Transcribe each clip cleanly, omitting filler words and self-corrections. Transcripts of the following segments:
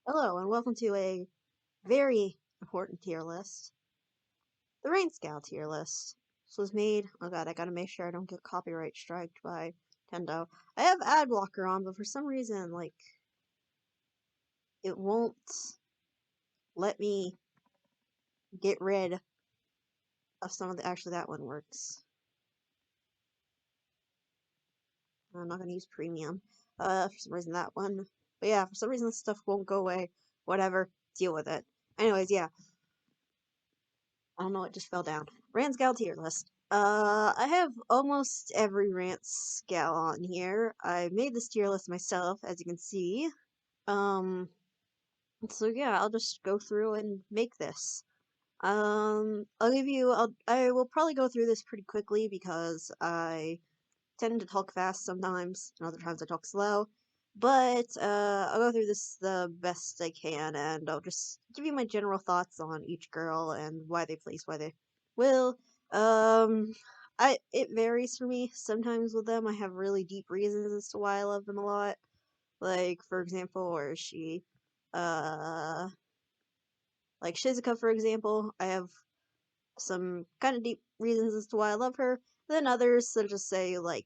Hello, and welcome to a very important tier list. The Rance tier list. This was made. Oh god, I gotta make sure I don't get copyright striked by Nintendo. I have ad blocker on, but for some reason, it won't let me get rid of some of the. Actually, that one works. I'm not gonna use premium. For some reason, that one. But yeah, for some reason, this stuff won't go away. Whatever, deal with it. Anyways, yeah. I don't know, it just fell down. Rance tier list. I have almost every Rance gal on here. I made this tier list myself, as you can see. Um, so yeah, I'll just go through and make this. I will probably go through this pretty quickly because I tend to talk fast sometimes, and other times I talk slow. But I'll go through this the best I can, and I'll just give you my general thoughts on each girl and why they place why they will. Um, it varies for me. Sometimes with them, I have really deep reasons as to why I love them a lot. Like for example, where is she? Uh, like Shizuka, for example, I have some kind of deep reasons as to why I love her. Then others, such as say like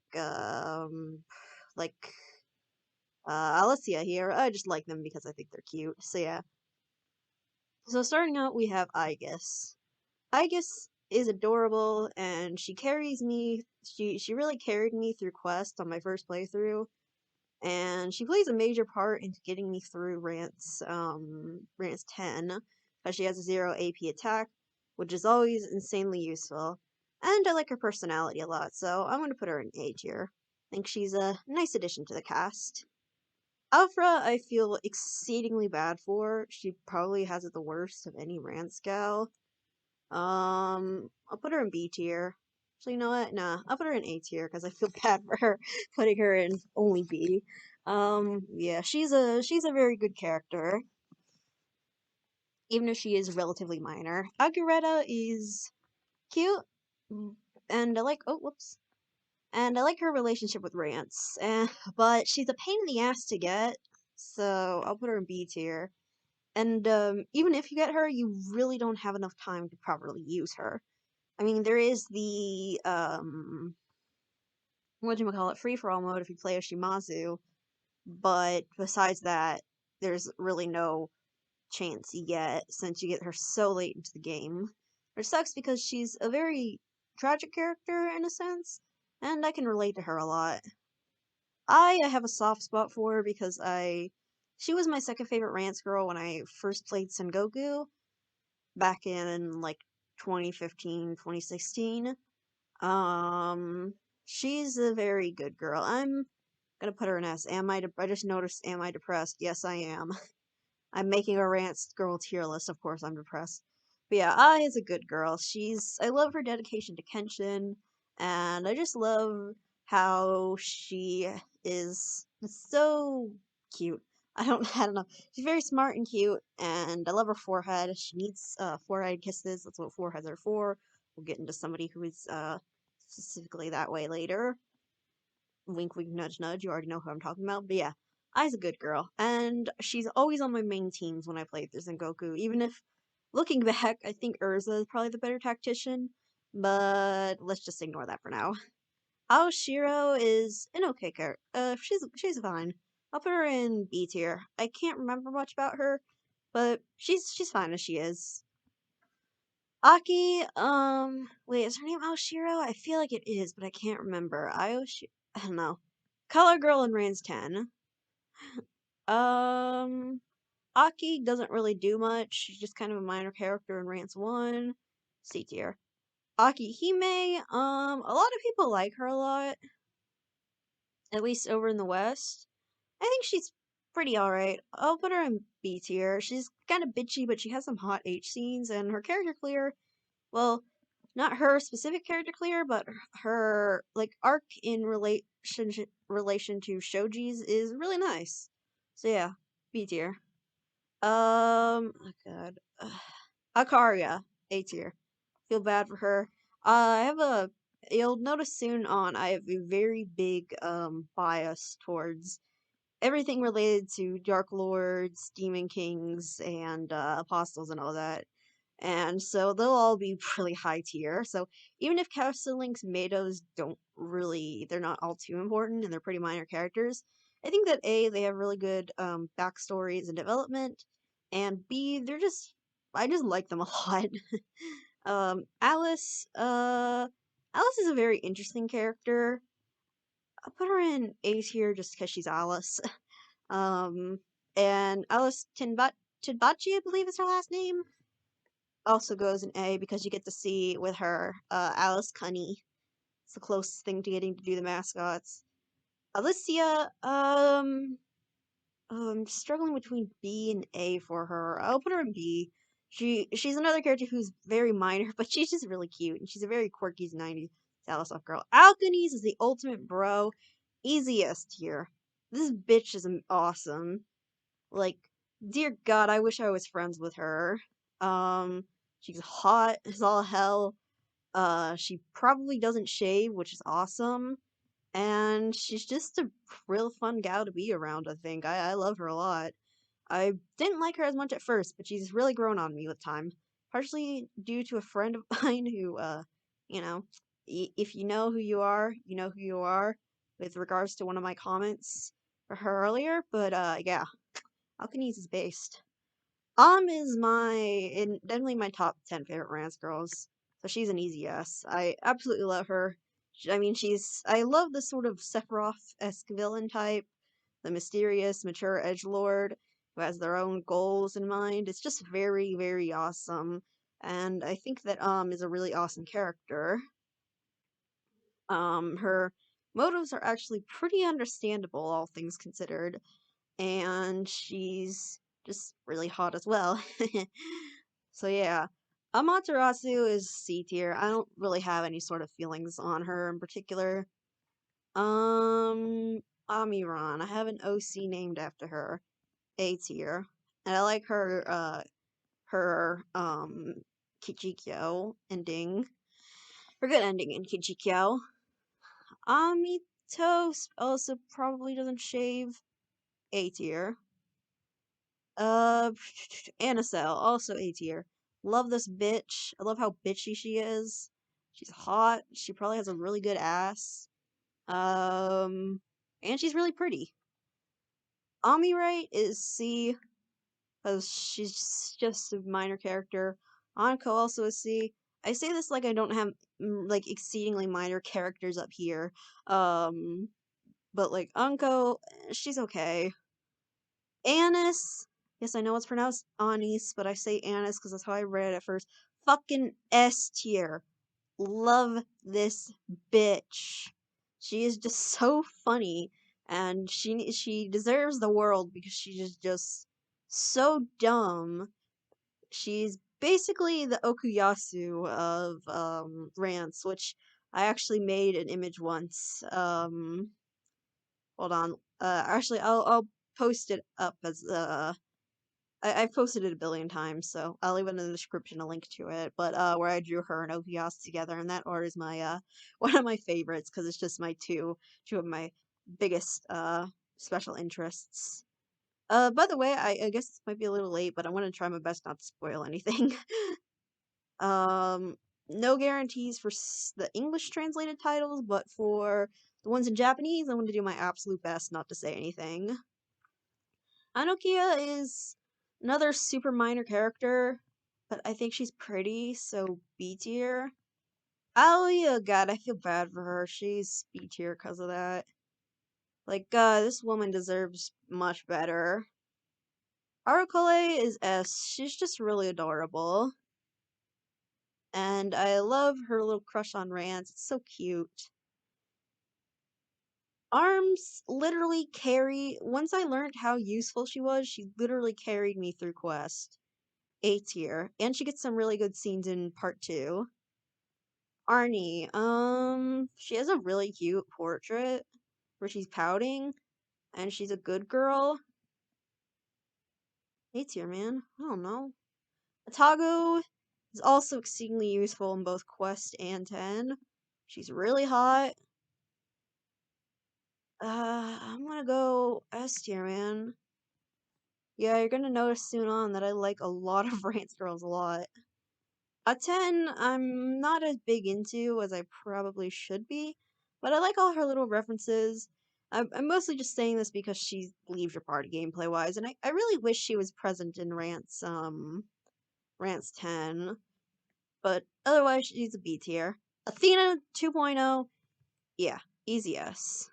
Alicia here. I just like them because I think they're cute. So yeah. So starting out, we have Aegis. Aegis is adorable, and she carries me. She really carried me through Quest on my first playthrough, and she plays a major part into getting me through Rance 10, because she has a 0 AP attack, which is always insanely useful. And I like her personality a lot, so I'm gonna put her in A tier. I think she's a nice addition to the cast. Alfra, I feel exceedingly bad for. She probably has it the worst of any Rance gal. I'll put her in B tier. So you know what? Nah, I'll put her in A tier because I feel bad for her putting her in only B. Yeah, she's a very good character, even if she is relatively minor. Aguretta is cute, and I like. Oh, whoops. And I like her relationship with Rance, but she's a pain in the ass to get. So I'll put her in B tier. And even if you get her, you really don't have enough time to properly use her. I mean, there is the whatchamacallit, free for all mode if you play Oshimazu, but besides that, there's really no chance you get since you get her so late into the game. Which sucks because she's a very tragic character in a sense, and I can relate to her a lot. I have a soft spot for her because she was my second favorite Rance girl when I first played Sengoku back in like 2015, 2016. Um, she's a very good girl. I'm gonna put her in S. I just noticed, am I depressed? Yes, I am. I'm making a Rance girl tier list. Of course, I'm depressed. But yeah, Ai is a good girl. I love her dedication to Kenshin, and I just love how she is so cute. I don't know. She's very smart and cute, and I love her forehead. She needs forehead kisses. That's what foreheads are for. We'll get into somebody who is specifically that way later. Wink, wink, nudge, nudge. You already know who I'm talking about. But yeah, Ai's a good girl, and she's always on my main teams when I play through Sengoku. Even if, looking back, I think Urza is probably the better tactician, but let's just ignore that for now. Aoshiro is an okay character. She's fine. I'll put her in B tier. I can't remember much about her, but she's fine as she is. Aki, wait, is her name Aoshiro? I feel like it is, but I can't remember. I don't know. Color Girl in Reigns 10. Um, Aki doesn't really do much. She's just kind of a minor character in Rance 1. C tier. Aki Hime, a lot of people like her a lot, at least over in the West. I think she's pretty alright. I'll put her in B tier. She's kind of bitchy, but she has some hot H scenes, and her character clear, well, not her specific character clear, but her like arc in relation to Shoji's is really nice. So yeah, B tier. Oh god, Akaria, A tier. Feel bad for her. I have a. You'll notice soon on. I have a very big bias towards everything related to Dark Lords, Demon Kings, and Apostles and all that. And so they'll all be really high tier. So even if Castle Link's Mados don't really, they're not all too important and they're pretty minor characters, I think that A, they have really good backstories and development, and B, I just like them a lot. Alice, Alice is a very interesting character. I'll put her in A tier just because she's Alice. Um, and Alice Tidbachi, I believe is her last name, also goes in A because you get to see with her Alice Cunny. It's the closest thing to getting to do the mascots. Alicia, I'm struggling between B and A for her. I'll put her in B. She's another character who's very minor, but she's just really cute, and she's a very quirky 90s Alice off girl. Alkanies is the ultimate bro, easiest here. This bitch is awesome. Like, dear God, I wish I was friends with her. Um, she's hot as all hell. She probably doesn't shave, which is awesome. And she's just a real fun gal to be around, I think. I love her a lot. I didn't like her as much at first, but she's really grown on me with time. Partially due to a friend of mine who, you know, if you know who you are, you know who you are, with regards to one of my comments for her earlier. But, yeah, Alkanese is based. Is definitely my top 10 favorite Rance girls. So she's an easy yes. I absolutely love her. I mean, I love the sort of Sephiroth-esque villain type, the mysterious, mature edgelord who has their own goals in mind. It's just very, very awesome. And I think that is a really awesome character. Her motives are actually pretty understandable, all things considered, and she's just really hot as well. So yeah, Amaterasu is C tier. I don't really have any sort of feelings on her in particular. Um, Amiran, I have an OC named after her, A tier, and I like her Kichikyo ending. Her good ending in Kichikyo. Amito also probably doesn't shave, A tier. Uh, Anacell, also A tier. Love this bitch. I love how bitchy she is. She's hot. She probably has a really good ass. And she's really pretty. Amirite is C, because she's just a minor character. Anko also is C. I say this like I don't have like exceedingly minor characters up here. Um, but like Anko, she's okay. Anise. Yes, I know it's pronounced Anis, but I say Anise because that's how I read it at first. Fucking S tier. Love this bitch. She is just so funny, and she deserves the world because she is just so dumb. She's basically the Okuyasu of Rance, which I actually made an image once. Hold on. Actually, I'll post it up as I've posted it a billion times, so I'll leave in the description a link to it. But where I drew her and Opios together, and that art is my one of my favorites because it's just my two of my biggest special interests. By the way, I guess this might be a little late, but I want to try my best not to spoil anything. um, no guarantees for the English translated titles, but for the ones in Japanese, I'm going to do my absolute best not to say anything. Anokia is another super minor character, but I think she's pretty, so B tier. Alia, God, I feel bad for her. She's B tier because of that. Like, God, this woman deserves much better. Aracole is S. She's just really adorable. And I love her little crush on Rance. It's so cute. Arms literally once I learned how useful she literally carried me through Quest. A tier. And she gets some really good scenes in part 2. Arnie, she has a really cute portrait where she's pouting and she's a good girl. A tier, man. I don't know. Atago is also exceedingly useful in both Quest and 10. She's really hot. I'm gonna go S tier, man. Yeah, you're gonna notice soon on that I like a lot of Rance girls a lot. A 10, I'm not as big into as I probably should be, but I like all her little references. I'm mostly just saying this because she leaves your party gameplay wise, and I really wish she was present in Rance 10, but otherwise she's a B tier. Athena 2.0, yeah, easy S.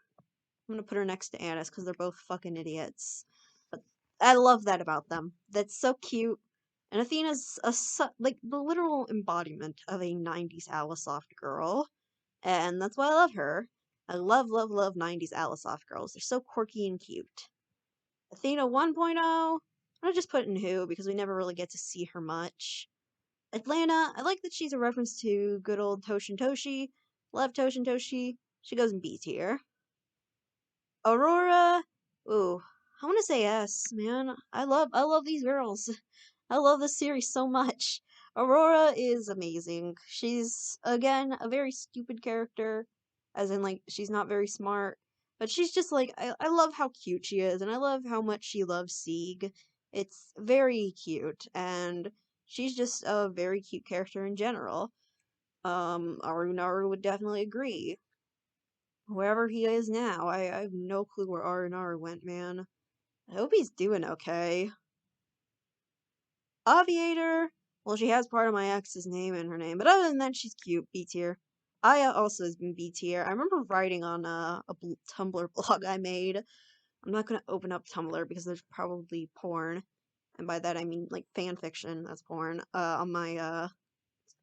I'm gonna put her next to Annis because they're both fucking idiots. But I love that about them. That's so cute. And Athena's like the literal embodiment of a 90s Alisoft girl. And that's why I love her. I love, love, love 90s Alisoft girls. They're so quirky and cute. Athena 1.0, I'm gonna just put in Who because we never really get to see her much. Atlanta, I like that she's a reference to good old Toshin Toshi. Love Toshin Toshi. She goes in B tier. Aurora, ooh, I want to say S, man. I love these girls. I love this series so much. Aurora is amazing. She's again a very stupid character, as in like she's not very smart, but she's just like I love how cute she is, and I love how much she loves Sieg. It's very cute, and she's just a very cute character in general. Arunaru would definitely agree. Wherever he is now, I have no clue where Arunaru went, man. I hope he's doing okay. Aviator, well, she has part of my ex's name in her name, but other than that, she's cute. B tier. Aya also has been B tier. I remember writing on a Tumblr blog I made. I'm not gonna open up Tumblr because there's probably porn, and by that I mean like fan fiction. That's porn. On my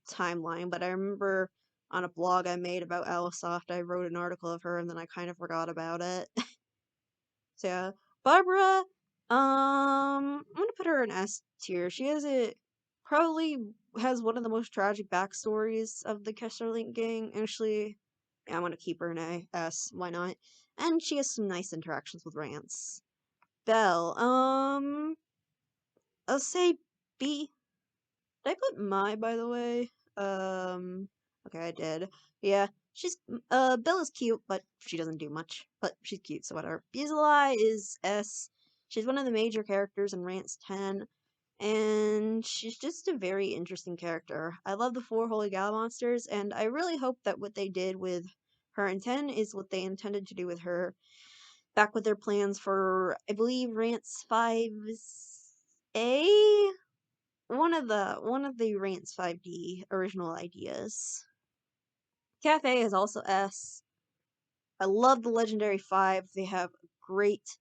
timeline, but I remember on a blog I made about Alisoft, I wrote an article of her, and then I kind of forgot about it. So yeah, Barbara, I'm gonna put her in S tier. She has it probably has one of the most tragic backstories of the Kesserlink gang. Actually, yeah, I'm gonna keep her in A S. Why not? And she has some nice interactions with Rance. Belle, I'll say B. Did I put my, by the way? Okay, I did. Yeah, she's, Bella's cute, but she doesn't do much. But she's cute, so whatever. Beelzebub is S. She's one of the major characters in Rance 10, and she's just a very interesting character. I love the four Holy Gal monsters, and I really hope that what they did with her in 10 is what they intended to do with her back with their plans for, I believe, Rance 5's A? One of the Rance 5D original ideas. Cafe is also S. I love the Legendary Five. They have great,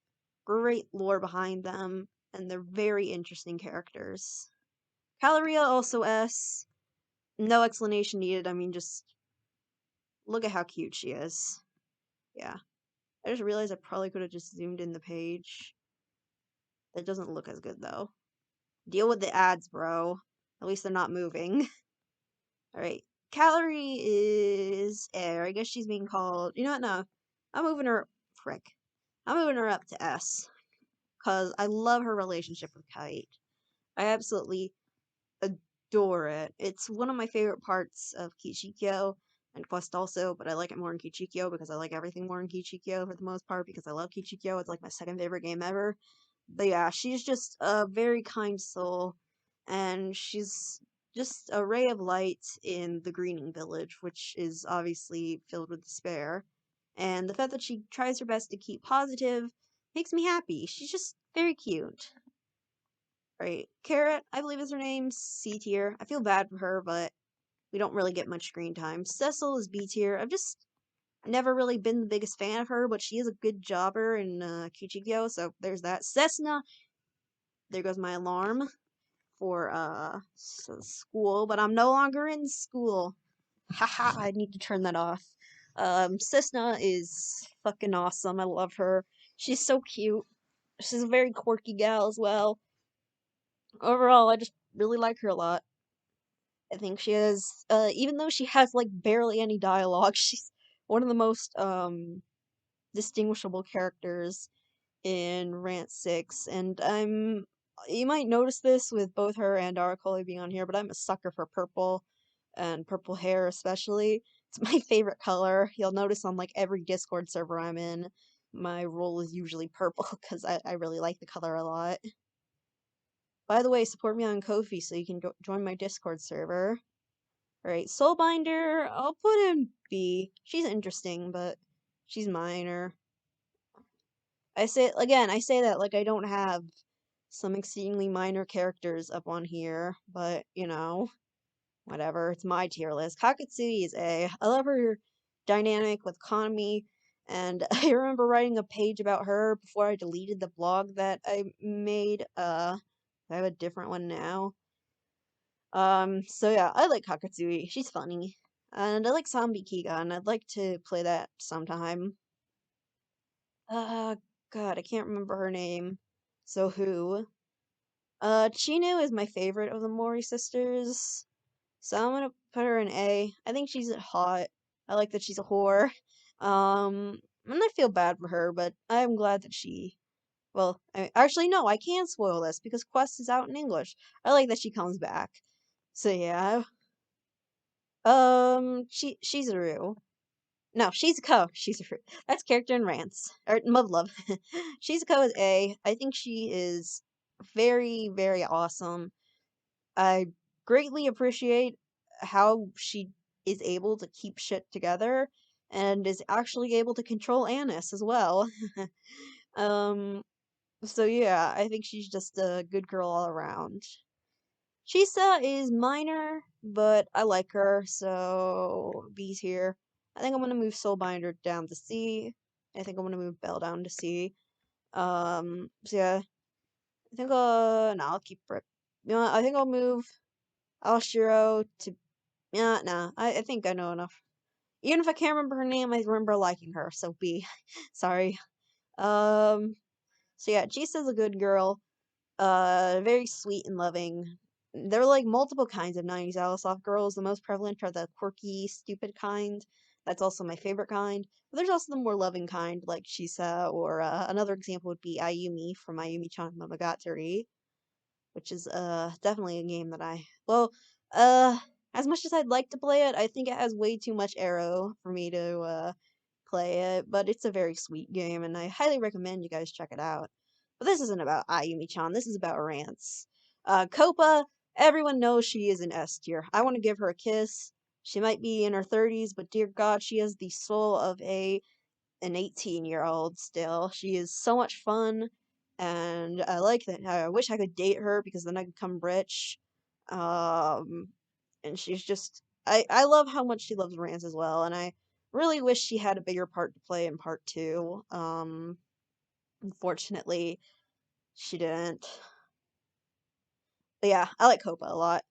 great lore behind them, and they're very interesting characters. Caloria also S. No explanation needed. I mean, just look at how cute she is. Yeah. I just realized I probably could have just zoomed in the page. That doesn't look as good though. Deal with the ads, bro. At least they're not moving. Alright. Calorie is air. I guess she's being called. You know what? No. I'm moving her. Frick. I'm moving her up to S. Because I love her relationship with Kite. I absolutely adore it. It's one of my favorite parts of Kichikyo and Quest also, but I like it more in Kichikyo because I like everything more in Kichikyo for the most part because I love Kichikyo. It's like my second favorite game ever. But yeah, she's just a very kind soul, and she's just a ray of light in the Greening Village, which is obviously filled with despair. And the fact that she tries her best to keep positive makes me happy. She's just very cute. Right. Carrot, I believe is her name, C tier. I feel bad for her, but we don't really get much screen time. Cecil is B tier. I've just never really been the biggest fan of her, but she is a good jobber in Kichigyo, so there's that. Cessna, there goes my alarm for school, but I'm no longer in school. Haha, I need to turn that off. Cessna is fucking awesome. I love her. She's so cute. She's a very quirky gal as well. Overall, I just really like her a lot. I think she has, even though she has like barely any dialogue, she's one of the most distinguishable characters in Rant 6. And you might notice this with both her and Aracoli being on here, but I'm a sucker for purple and purple hair especially. It's my favorite color. You'll notice on like every Discord server I'm in. my role is usually purple because I really like the color a lot. By the way, support me on Ko-fi so you can join my Discord server. Alright, Soulbinder, I'll put in B. She's interesting, but she's minor. I say that like I don't have some exceedingly minor characters up on here, but you know, whatever. It's my tier list. Kakatsui is A. I love her dynamic with Konami, and I remember writing a page about her before I deleted the blog that I made. I have a different one now. So yeah, I like Kakatsui. She's funny. And I like Zombie Kiga, and I'd like to play that sometime. Uh, God, I can't remember her name. So who? Chinu is my favorite of the Mori sisters. So I'm gonna put her in A. I think she's hot. I like that she's a whore. And I feel bad for her, but I'm glad that she. Well, actually, no, I can't spoil this because Quest is out in English. I like that she comes back. So yeah. Shizuru. No, Shizuko. Shizuru. That's character in Rance. Or Love. Shizuko is A. I think she is very, very awesome. I greatly appreciate how she is able to keep shit together and is actually able to control Annis as well. um, so yeah, I think she's just a good girl all around. Chisa is minor, but I like her, so B's here. I think I'm gonna move Soulbinder down to C. I think I'm gonna move Bell down to C. So yeah, I think no, I'll keep Brick. You know, what, I think I'll move Alshiro to yeah, nah. I think I know enough. Even if I can't remember her name, I remember liking her, so B. Sorry. Um so yeah, Chisa's a good girl. Very sweet and loving. There are like multiple kinds of 90s Alisoft girls. The most prevalent are the quirky, stupid kind. That's also my favorite kind. But there's also the more loving kind, like Chisa, or another example would be Ayumi from Ayumi-chan Monogatari, which is definitely a game that uh as much as I'd like to play it, I think it has way too much arrow for me to play it, but it's a very sweet game and I highly recommend you guys check it out. But this isn't about Ayumi-chan, this is about Rance. Copa, everyone knows she is an S tier. I want to give her a kiss. She might be in her 30s, but dear God, she has the soul of an 18-year-old still. She is so much fun, and I like that. I wish I could date her because then I could become rich. Um, and she's just. I love how much she loves Rance as well, and I really wish she had a bigger part to play in part two. Unfortunately, she didn't. But yeah, I like Copa a lot.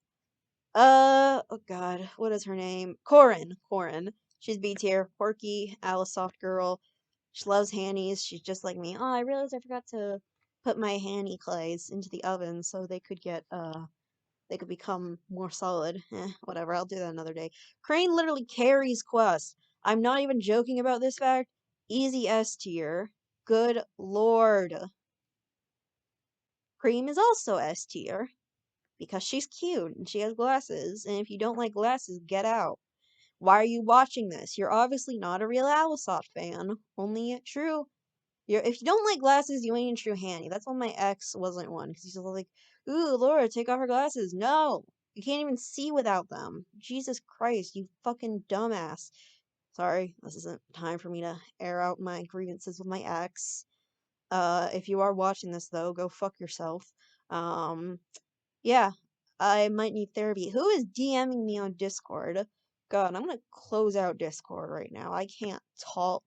Oh god, what is her name? Corin. Corin. She's B tier, quirky, Alice soft girl. She loves Hannies. She's just like me. Oh, I realized I forgot to put my Hanny clays into the oven so they could become more solid. Whatever, I'll do that another day. Crane literally carries Quest. I'm not even joking about this fact. Easy S tier. Good lord. Cream is also S tier because she's cute and she has glasses, and if you don't like glasses, get out. Why are you watching this? You're obviously not a real Alisoft fan. Only true. If you don't like glasses, you ain't a true Hanny. That's why my ex wasn't one, because he's just like, ooh, Laura, take off her glasses. No! You can't even see without them. Jesus Christ, you fucking dumbass. Sorry, this isn't time for me to air out my grievances with my ex. If you are watching this, though, go fuck yourself. Um, yeah, I might need therapy. Who is DMing me on Discord? God, I'm gonna close out Discord right now. I can't talk.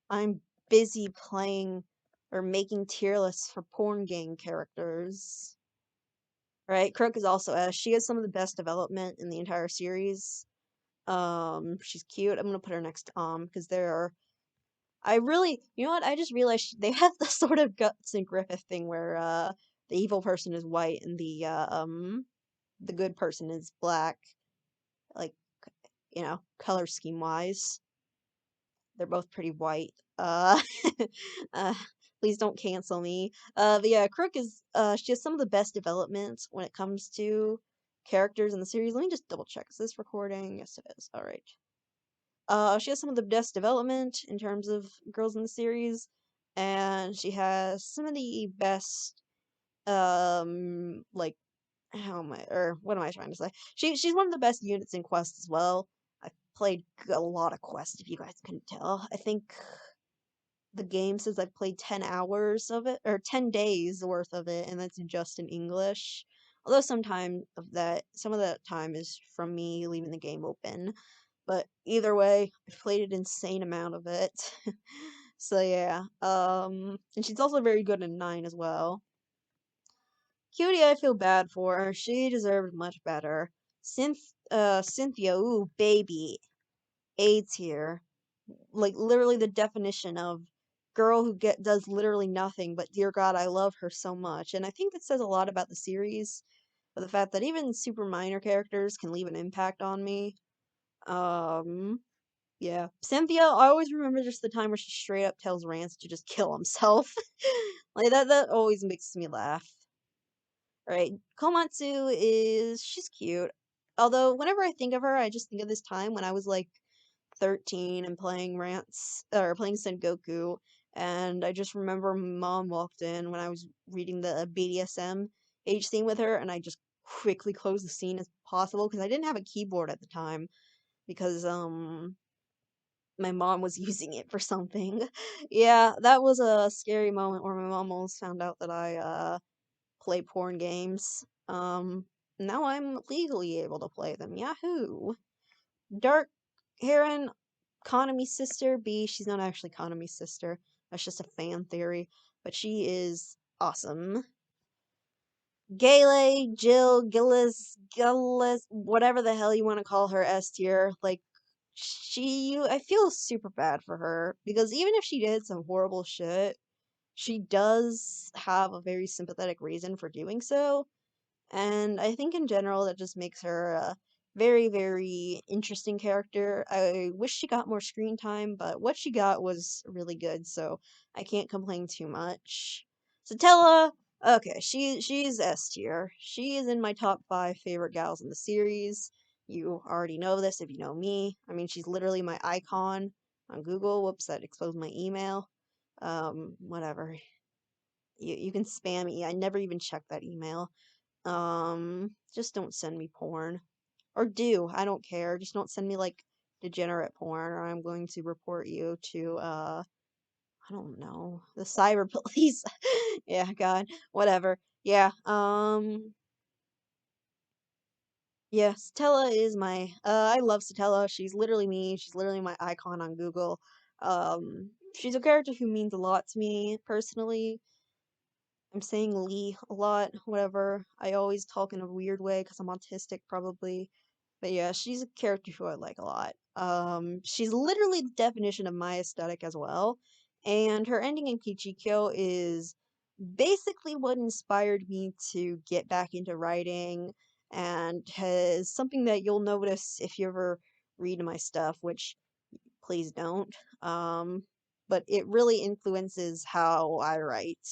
I'm busy playing or making tier lists for porn game characters. Right? Croak is also S. She has some of the best development in the entire series. She's cute. I'm gonna put her next to because there are. I really, you know what? I just realized they have the sort of Guts and Griffith thing where the evil person is white and the good person is black. Like, color scheme wise. They're both pretty white. Uh, please don't cancel me. But yeah, Crook is she has some of the best developments when it comes to characters in the series. Let me just double check. Is this recording? Yes, it is. All right. She has some of the best development in terms of girls in the series, and she has some of the best, like, how am I, or what am I trying to say? She's one of the best units in Quest as well. I played a lot of Quest, if you guys couldn't tell. I think the game says I've played 10 hours of it, or 10 days worth of it, and that's just in English. Although some of that time is from me leaving the game open. But either way, I've played an insane amount of it. So yeah, and she's also very good in 9 as well. Cutie, I feel bad for her. She deserved much better. Cynthia, ooh, baby. A tier. Like, literally the definition of girl who does literally nothing, but dear God, I love her so much. And I think that says a lot about the series, but the fact that even super minor characters can leave an impact on me. Um, yeah. Cynthia, I always remember just the time where she straight up tells Rance to just kill himself. Like, that always makes me laugh. Right. Komatsu she's cute. Although, whenever I think of her, I just think of this time when I was like 13 and playing Rance, or playing Sengoku, and I just remember my mom walked in when I was reading the BDSM age scene with her, and I just quickly closed the scene as possible because I didn't have a keyboard at the time because, my mom was using it for something. Yeah, that was a scary moment where my mom almost found out that I, play porn games. Now I'm legally able to play them. Yahoo! Dark Heron, Konami's sister. B, she's not actually Konami's sister. That's just a fan theory. But she is awesome. Gale, Jill, Gillis, whatever the hell you want to call her S tier. Like, I feel super bad for her. Because even if she did some horrible shit, she does have a very sympathetic reason for doing so. And I think in general that just makes her a very, very interesting character. I wish she got more screen time, but what she got was really good, so I can't complain too much. Satella, okay, she's S tier. She is in my top 5 favorite gals in the series. You already know this if you know me. I mean, she's literally my icon on Google. Whoops, that exposed my email. Whatever. You can spam me. I never even checked that email. Just don't send me porn. Or do, I don't care. Just don't send me like degenerate porn or I'm going to report you to I don't know, the cyber police. Yeah, God, whatever. Yeah, yeah, Stella is my I love Stella. She's literally me. She's literally my icon on Google. She's a character who means a lot to me personally. I'm saying Lee a lot, whatever. I always talk in a weird way because I'm autistic, probably. But yeah, she's a character who I like a lot. She's literally the definition of my aesthetic as well. And her ending in Kichikyo is basically what inspired me to get back into writing and has something that you'll notice if you ever read my stuff, which please don't. Um, but it really influences how I write.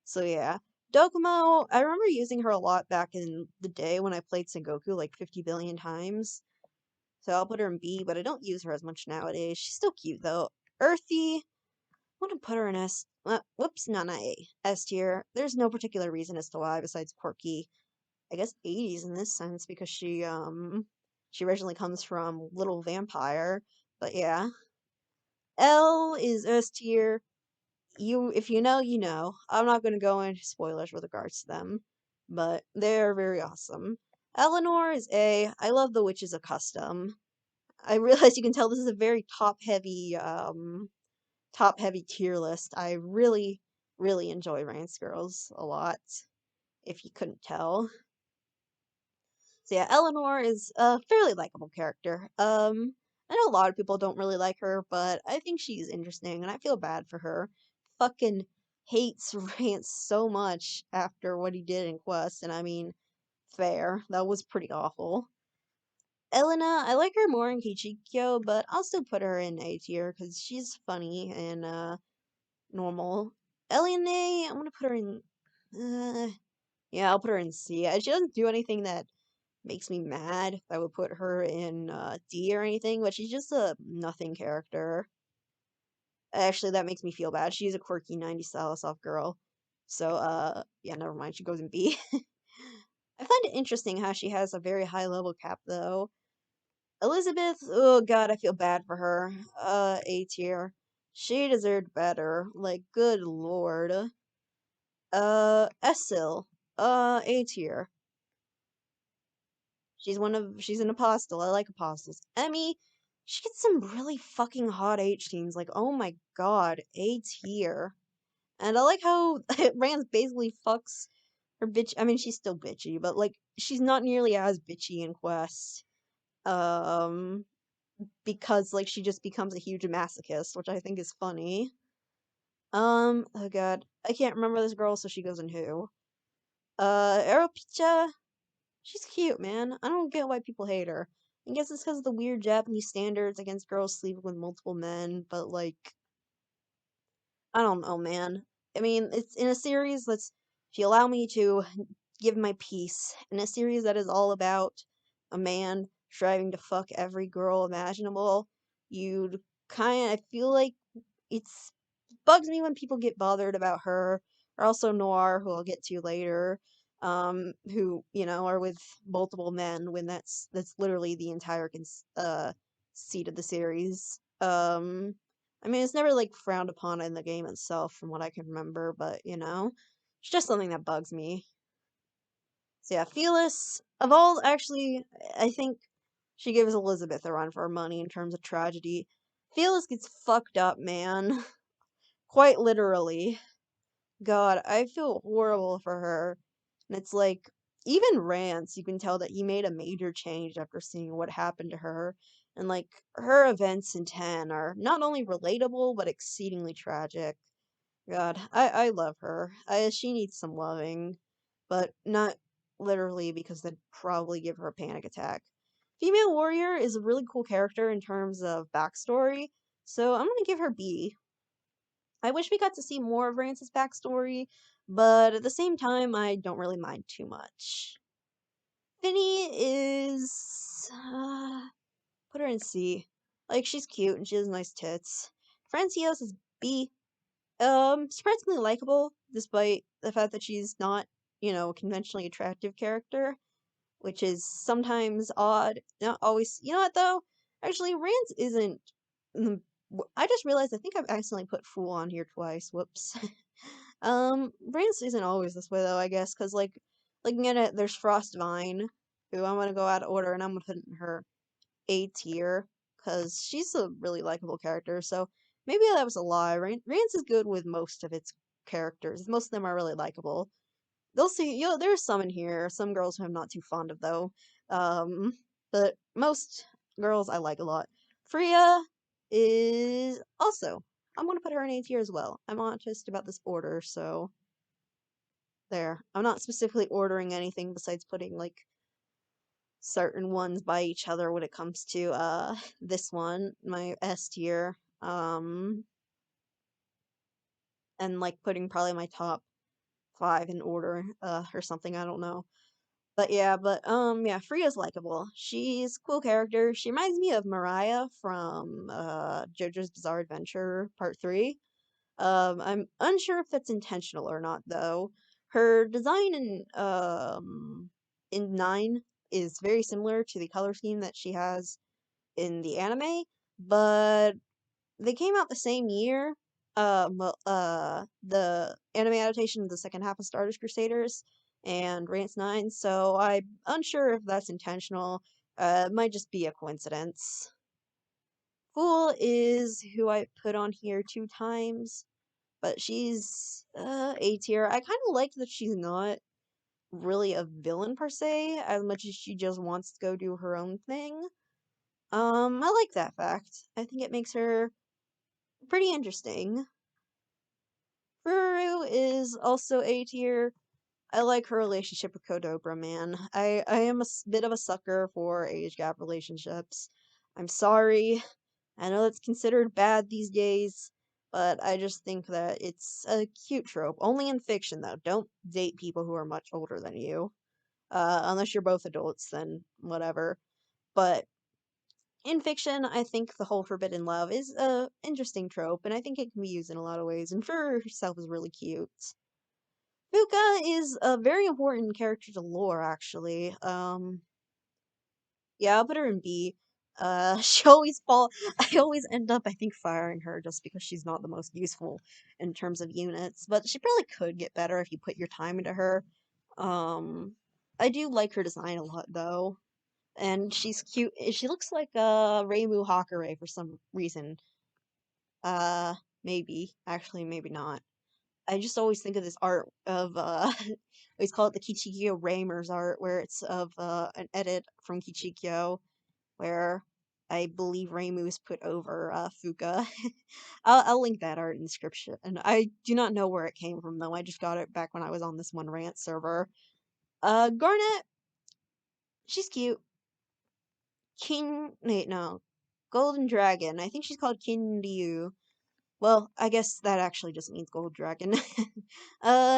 So yeah. Dokumo, I remember using her a lot back in the day when I played Sengoku like 50 billion times. So I'll put her in B, but I don't use her as much nowadays. She's still cute though. Earthy, I want to put her in S. Whoops, not A. S tier. There's no particular reason as to why besides quirky. I guess 80s in this sense because she originally comes from Little Vampire. But yeah. L is S tier. If you know, you know. I'm not going to go into spoilers with regards to them, but they're very awesome. Eleanor is A. I love the Witches of Custom. I realize you can tell this is a very top heavy tier list. I really, really enjoy Rance Girls a lot, if you couldn't tell. So yeah, Eleanor is a fairly likable character. I know a lot of people don't really like her, but I think she's interesting, and I feel bad for her. Fucking hates Rance so much after what he did in Quest, and I mean, fair. That was pretty awful. Elena, I like her more in Kichikyo, but I'll still put her in A tier because she's funny and normal. Eliane, I'm gonna put her in. Uh, yeah, I'll put her in C. She doesn't do anything that makes me mad. That would put her in D or anything, but she's just a nothing character. Actually, that makes me feel bad. She's a quirky 90s style soft girl. So, yeah, never mind. She goes in B. I find it interesting how she has a very high level cap, though. Elizabeth, oh god, I feel bad for her. A tier. She deserved better. Like, good lord. Essil. A tier. She's an apostle. I like apostles. Emmy, she gets some really fucking hot H teens. Like, oh my god, A tier. And I like how Rance basically fucks her bitch. I mean, she's still bitchy, but like, she's not nearly as bitchy in Quest. Um, because like she just becomes a huge masochist, which I think is funny. Oh god, I can't remember this girl, so she goes in who? Aeropicha. She's cute, man. I don't get why people hate her. I guess it's because of the weird Japanese standards against girls sleeping with multiple men, but like, I don't know, man. I mean, it's in a series that's, if you allow me to give my piece, in a series that is all about a man striving to fuck every girl imaginable, you'd kind of, I feel like it's bugs me when people get bothered about her, or also Noir, who I'll get to later, who, you know, are with multiple men when that's literally the entire seat of the series. I mean, it's never like frowned upon in the game itself, from what I can remember, but you know, it's just something that bugs me. So yeah, Felis, of all, actually, I think she gives Elizabeth a run for her money in terms of tragedy. Felis gets fucked up, man. Quite literally. God, I feel horrible for her. And it's like, even Rance, you can tell that he made a major change after seeing what happened to her. And like, her events in 10 are not only relatable, but exceedingly tragic. God, I love her. She needs some loving, but not literally because that'd probably give her a panic attack. Female Warrior is a really cool character in terms of backstory, so I'm gonna give her B. I wish we got to see more of Rance's backstory, but at the same time, I don't really mind too much. Finny is. Put her in C. Like, she's cute and she has nice tits. Francios is B. Surprisingly likable, despite the fact that she's not, you know, a conventionally attractive character, which is sometimes odd. Not always. You know what, though? Actually, Rance isn't. I just realized I think I've accidentally put Fool on here twice. Whoops. Rance isn't always this way though, I guess, because like looking at it, there's Frostvine, who I'm gonna go out of order and I'm gonna put in her A tier, because she's a really likable character. So maybe that was a lie. Rance is good with most of its characters. Most of them are really likable. They'll see, you know, there's some in here, some girls who I'm not too fond of though. Um, but most girls I like a lot. Freya is also, I'm gonna put her in A tier as well. I'm not just about this order, so there. I'm not specifically ordering anything besides putting like certain ones by each other when it comes to this one, my S tier. And like putting probably my top 5 in order, or something, I don't know. But yeah, yeah, Freya's likable. She's a cool character. She reminds me of Mariah from JoJo's Bizarre Adventure Part 3. I'm unsure if that's intentional or not though. Her design in 9 is very similar to the color scheme that she has in the anime, but they came out the same year. The anime adaptation of the second half of Stardust Crusaders and Rance 9, so I'm unsure if that's intentional. It might just be a coincidence. Fool is who I put on here 2 times, but she's A tier. I kind of like that she's not really a villain per se, as much as she just wants to go do her own thing. I like that fact. I think it makes her pretty interesting. Furu is also A tier. I like her relationship with Kodobra, man. I am a bit of a sucker for age gap relationships. I'm sorry. I know it's considered bad these days, but I just think that it's a cute trope. Only in fiction, though. Don't date people who are much older than you. Unless you're both adults, then whatever. But in fiction, I think the whole forbidden love is a interesting trope, and I think it can be used in a lot of ways, and Fur herself is really cute. Fuka is a very important character to lore, actually. Yeah, I'll put her in B. She always I always end up, I think, firing her just because she's not the most useful in terms of units, but she probably could get better if you put your time into her. Um, I do like her design a lot, though, and she's cute. She looks like Reimu Hakare for some reason. Uh, maybe. Actually, maybe not. I just always think of this art of I always call it the Kichikyo Reimers art, where it's of an edit from Kichikyo, where I believe Reimu is put over Fuka. I'll link that art in the description. And I do not know where it came from though. I just got it back when I was on this one Rance server. Garnet, she's cute. Wait, no. Golden Dragon. I think she's called Kinryu. Well, I guess that actually just means gold dragon.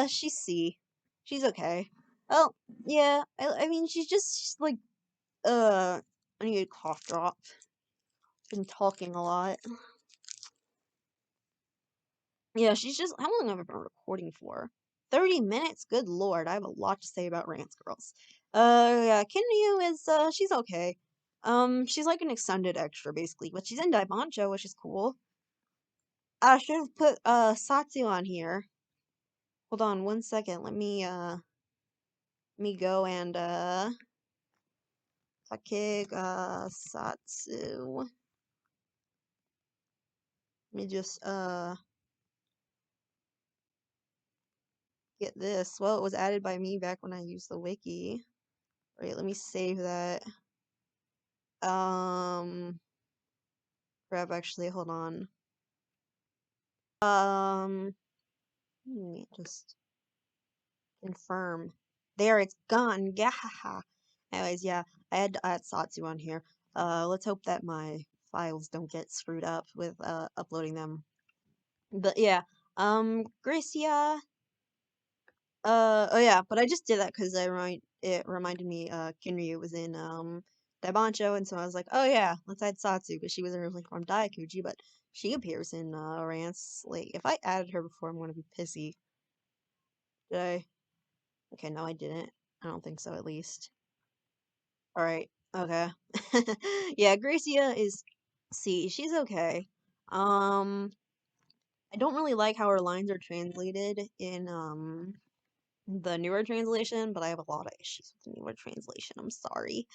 She's C. She's okay. Oh, yeah. I mean, she's like, I need a cough drop. Been talking a lot. Yeah, she's just. How long have I been recording for? 30 minutes? Good lord, I have a lot to say about Rance Girls. Yeah, Kinryu is, she's okay. She's like an extended extra, basically, but she's in Daibancho, which is cool. I should have put, Satsu on here. Hold on one second. Let me go and Takeg Satsu. Let me just get this. Well, it was added by me back when I used the wiki. Right, let me save that. Crap, actually, hold on. Let me just confirm. There, it's gone. Gahaha. Anyways, yeah, I had to add Satsu on here. Let's hope that my files don't get screwed up with uploading them. But yeah, Gracia. Oh yeah, but I just did that because it reminded me Kinryu was in Daibancho, and so I was like, oh yeah, let's add Satsu because she was originally from Daikuji, but she appears in Rance. Like, if I added her before, I'm gonna be pissy. Did I? Okay, no, I didn't. I don't think so, at least. All right. Okay. Yeah, Gracia is C. She's okay. Um, I don't really like how her lines are translated in the newer translation, but I have a lot of issues with the newer translation. I'm sorry.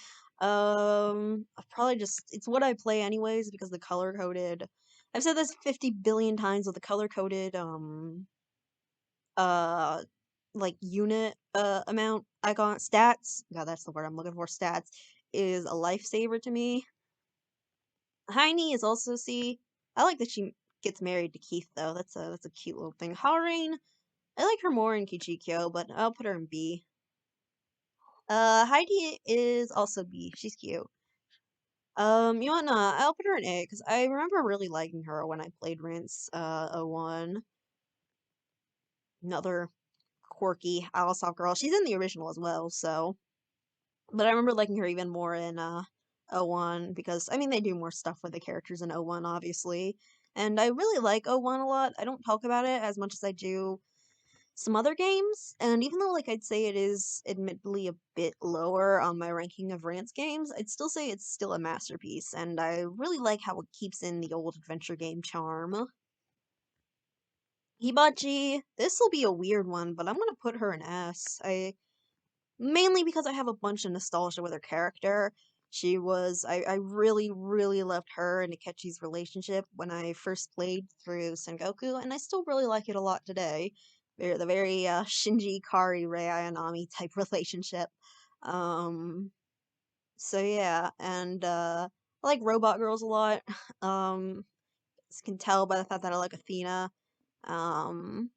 I've probably just it's what I play anyways because the color coded. I've said this 50 billion times with the color coded uh like unit amount icon stats. God, that's the word I'm looking for. Stats is a lifesaver to me. Heine is also C. I like that she gets married to Keith though. That's a cute little thing. Harin, I like her more in Kichikyo, but I'll put her in B. Heidi is also B. She's cute. You know what? Nah, I'll put her in A because I remember really liking her when I played Rance '01. Another quirky Alisoft girl. She's in the original as well, so. But I remember liking her even more in '01 because I mean they do more stuff with the characters in '01, obviously. And I really like '01 a lot. I don't talk about it as much as I do some other games, and even though like I'd say it is admittedly a bit lower on my ranking of Rance games, I'd still say it's still a masterpiece, and I really like how it keeps in the old adventure game charm. Hibachi, this will be a weird one, but I'm gonna put her in S. I mainly because I have a bunch of nostalgia with her character. I really, really loved her and Akechi's relationship when I first played through Sengoku, and I still really like it a lot today. They're the very Shinji, Kari, Rei Ayanami type relationship. Um, so yeah, and I like robot girls a lot. You can tell by the fact that I like Athena. Um,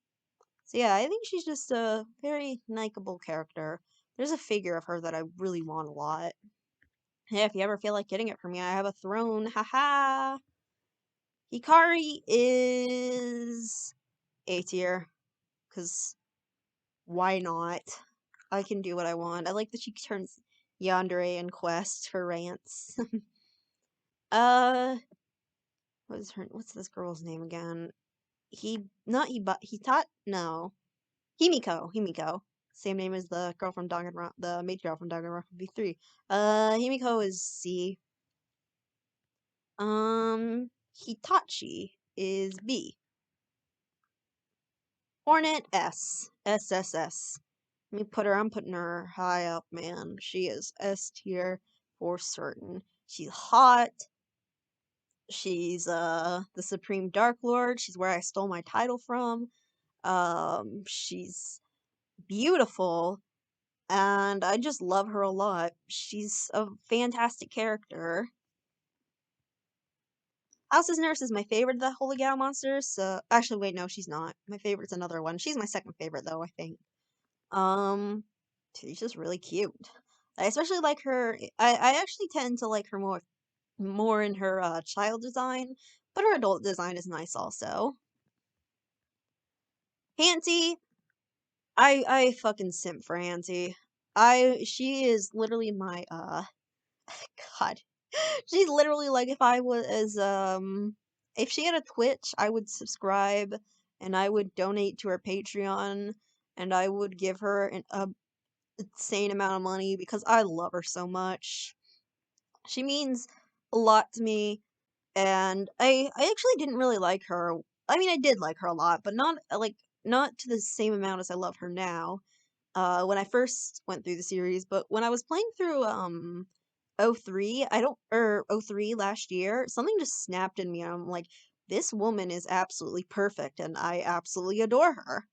so yeah, I think she's just a very likable character. There's a figure of her that I really want a lot. Yeah, if you ever feel like getting it from me, I have a throne. Haha. Hikari is A tier, cause why not? I can do what I want. I like that she turns Yandere and Quest for Rance. uh, what's this girl's name again? Not Hitat, no. Himiko. Same name as the girl from Danganronpa, the main girl from Danganronpa V3. Himiko is C. Hitachi is B. Hornet S. SSS. I'm putting her high up, man. She is S tier for certain. She's hot. She's the Supreme Dark Lord. She's where I stole my title from. She's beautiful, and I just love her a lot. She's a fantastic character. House's Nurse is my favorite of the Holy Gal monsters. So actually, wait, no, she's not. My favorite's another one. She's my second favorite, though, I think. Um, she's just really cute. I especially like her. I actually tend to like her more in her child design, but her adult design is nice also. Hanty, I fucking simp for Hanty. She is literally my God. She's literally like if she had a Twitch, I would subscribe and I would donate to her Patreon and I would give her a insane amount of money because I love her so much. She means a lot to me, and I actually didn't really like her. I mean, I did like her a lot, but not to the same amount as I love her now. When I first went through the series, but when I was playing through '03, I don't or '03 last year, something just snapped in me. And I'm like, this woman is absolutely perfect, and I absolutely adore her.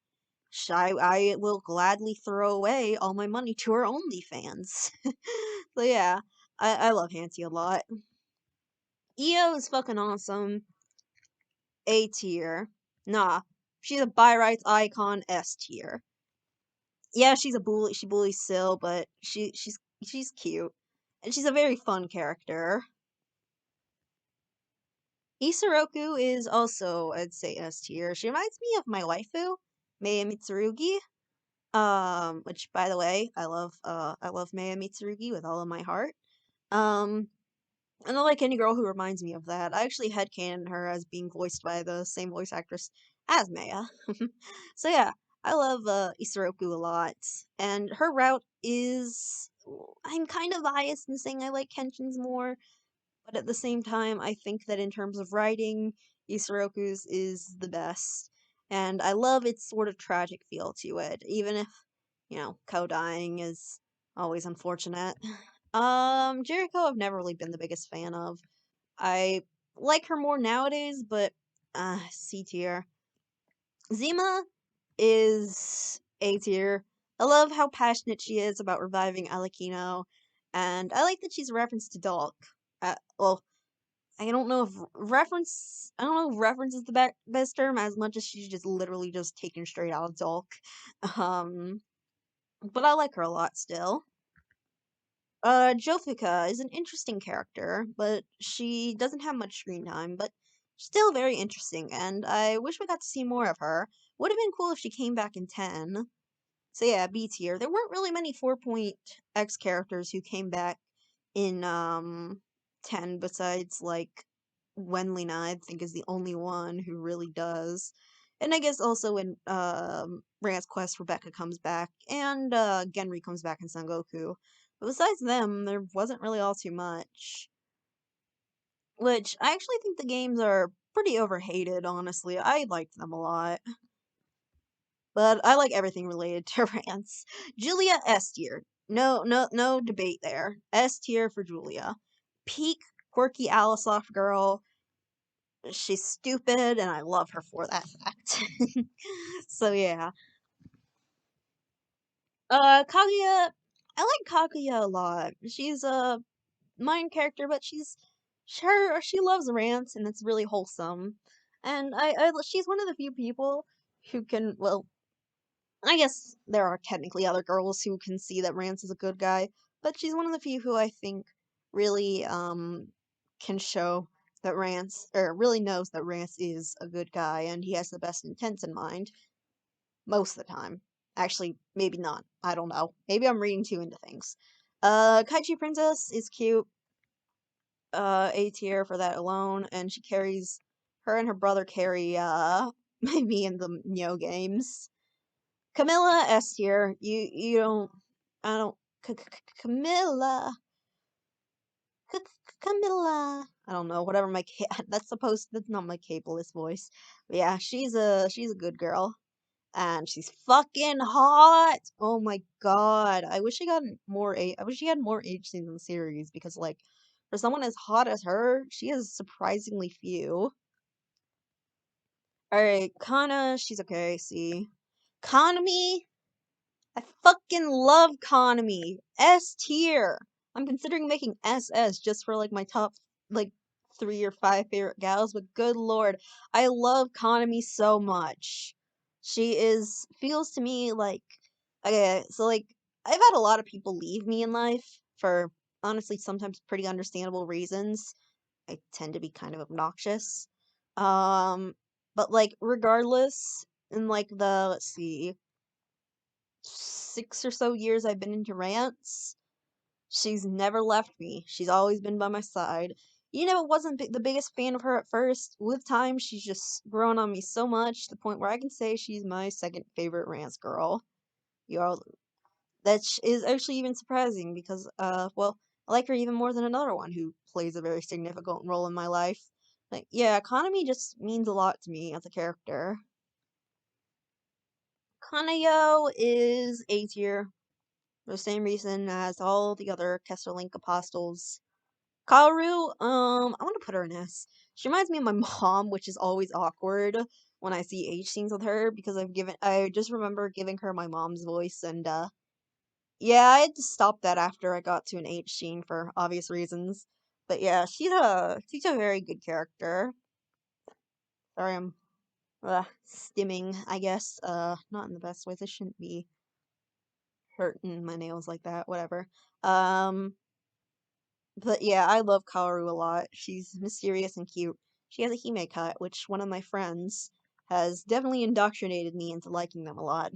I will gladly throw away all my money to her OnlyFans. So yeah, I love Hanty a lot. EO is fucking awesome. A tier. Nah, she's a bi rights icon. S tier. Yeah, she's a bully. She bullies Syl, but she's cute, and she's a very fun character. Isoroku is also, I'd say, S tier. She reminds me of my waifu, Mei Mitsurugi. Which by the way, I love Mei Mitsurugi with all of my heart. Um, and I like any girl who reminds me of that. I actually headcanon her as being voiced by the same voice actress as Maya. So yeah, I love Isoroku a lot. And her route is I'm kind of biased in saying I like Kenshin's more, but at the same time I think that in terms of writing, Isoroku's is the best. And I love its sort of tragic feel to it, even if, Ko dying is always unfortunate. Jericho I've never really been the biggest fan of. I like her more nowadays, but C tier. Zima is A tier. I love how passionate she is about reviving Alekino, and I like that she's a reference to Dalk. Well, I don't know if reference is the best term, as much as she's just literally just taken straight out of Dalk. Um, but I like her a lot still. Jofika is an interesting character, but she doesn't have much screen time, but still very interesting, and I wish we got to see more of her. Would have been cool if she came back in 10. So yeah, B tier. There weren't really many 4.x characters who came back in 10 besides like Wenlina, I think is the only one who really does. And I guess also when Rance Quest Rebecca comes back and Genry comes back in Sengoku. But besides them, there wasn't really all too much. Which I actually think the games are pretty overhated, honestly. I liked them a lot. But I like everything related to Rance. Julia S tier. No debate there. S tier for Julia. Peak quirky Alisoft girl. She's stupid, and I love her for that fact. So yeah. Kaguya. I like Kaguya a lot. She's a minor character, but she loves Rance, and it's really wholesome. And she's one of the few people who can, well, I guess there are technically other girls who can see that Rance is a good guy, but she's one of the few who I think really can show that Rance or really knows that Rance is a good guy and he has the best intents in mind most of the time. Actually, maybe not. I don't know. Maybe I'm reading too into things. Kaichi Princess is cute. A tier for that alone, and her and her brother carry, me in the Neo games. Camilla, S tier. You don't, I don't, Camilla. Camilla. I don't know, whatever that's not my cableless voice. But yeah, she's a good girl. And she's fucking hot. Oh my god. I wish she had more age scenes in the series because like for someone as hot as her, she has surprisingly few. Alright, Kana, she's okay, see. Kanami, I fucking love Kanami. S tier. I'm considering making SS just for like my top like 3 or 5 favorite gals, but good lord, I love Kanami so much. Feels to me like okay, so like I've had a lot of people leave me in life for honestly sometimes pretty understandable reasons. I tend to be kind of obnoxious. Um, but like regardless, in like the let's see 6 or so years I've been into Rance, she's never left me. She's always been by my side. You know, wasn't the biggest fan of her at first. With time, she's just grown on me so much to the point where I can say she's my second favorite Rance girl. You all, is actually even surprising because, well, I like her even more than another one who plays a very significant role in my life. Like, yeah, Economy just means a lot to me as a character. Kanayo is A tier. For the same reason as all the other Kesselink apostles. Kaoru, I want to put her in S. She reminds me of my mom, which is always awkward when I see H scenes with her because I just remember giving her my mom's voice and, yeah, I had to stop that after I got to an H scene for obvious reasons. But yeah, she's a very good character. Sorry, I'm, stimming, I guess. Not in the best ways. I shouldn't be hurting my nails like that, whatever. Um, But yeah, I love Kaoru a lot. She's mysterious and cute. She has a Hime cut, which one of my friends has definitely indoctrinated me into liking them a lot.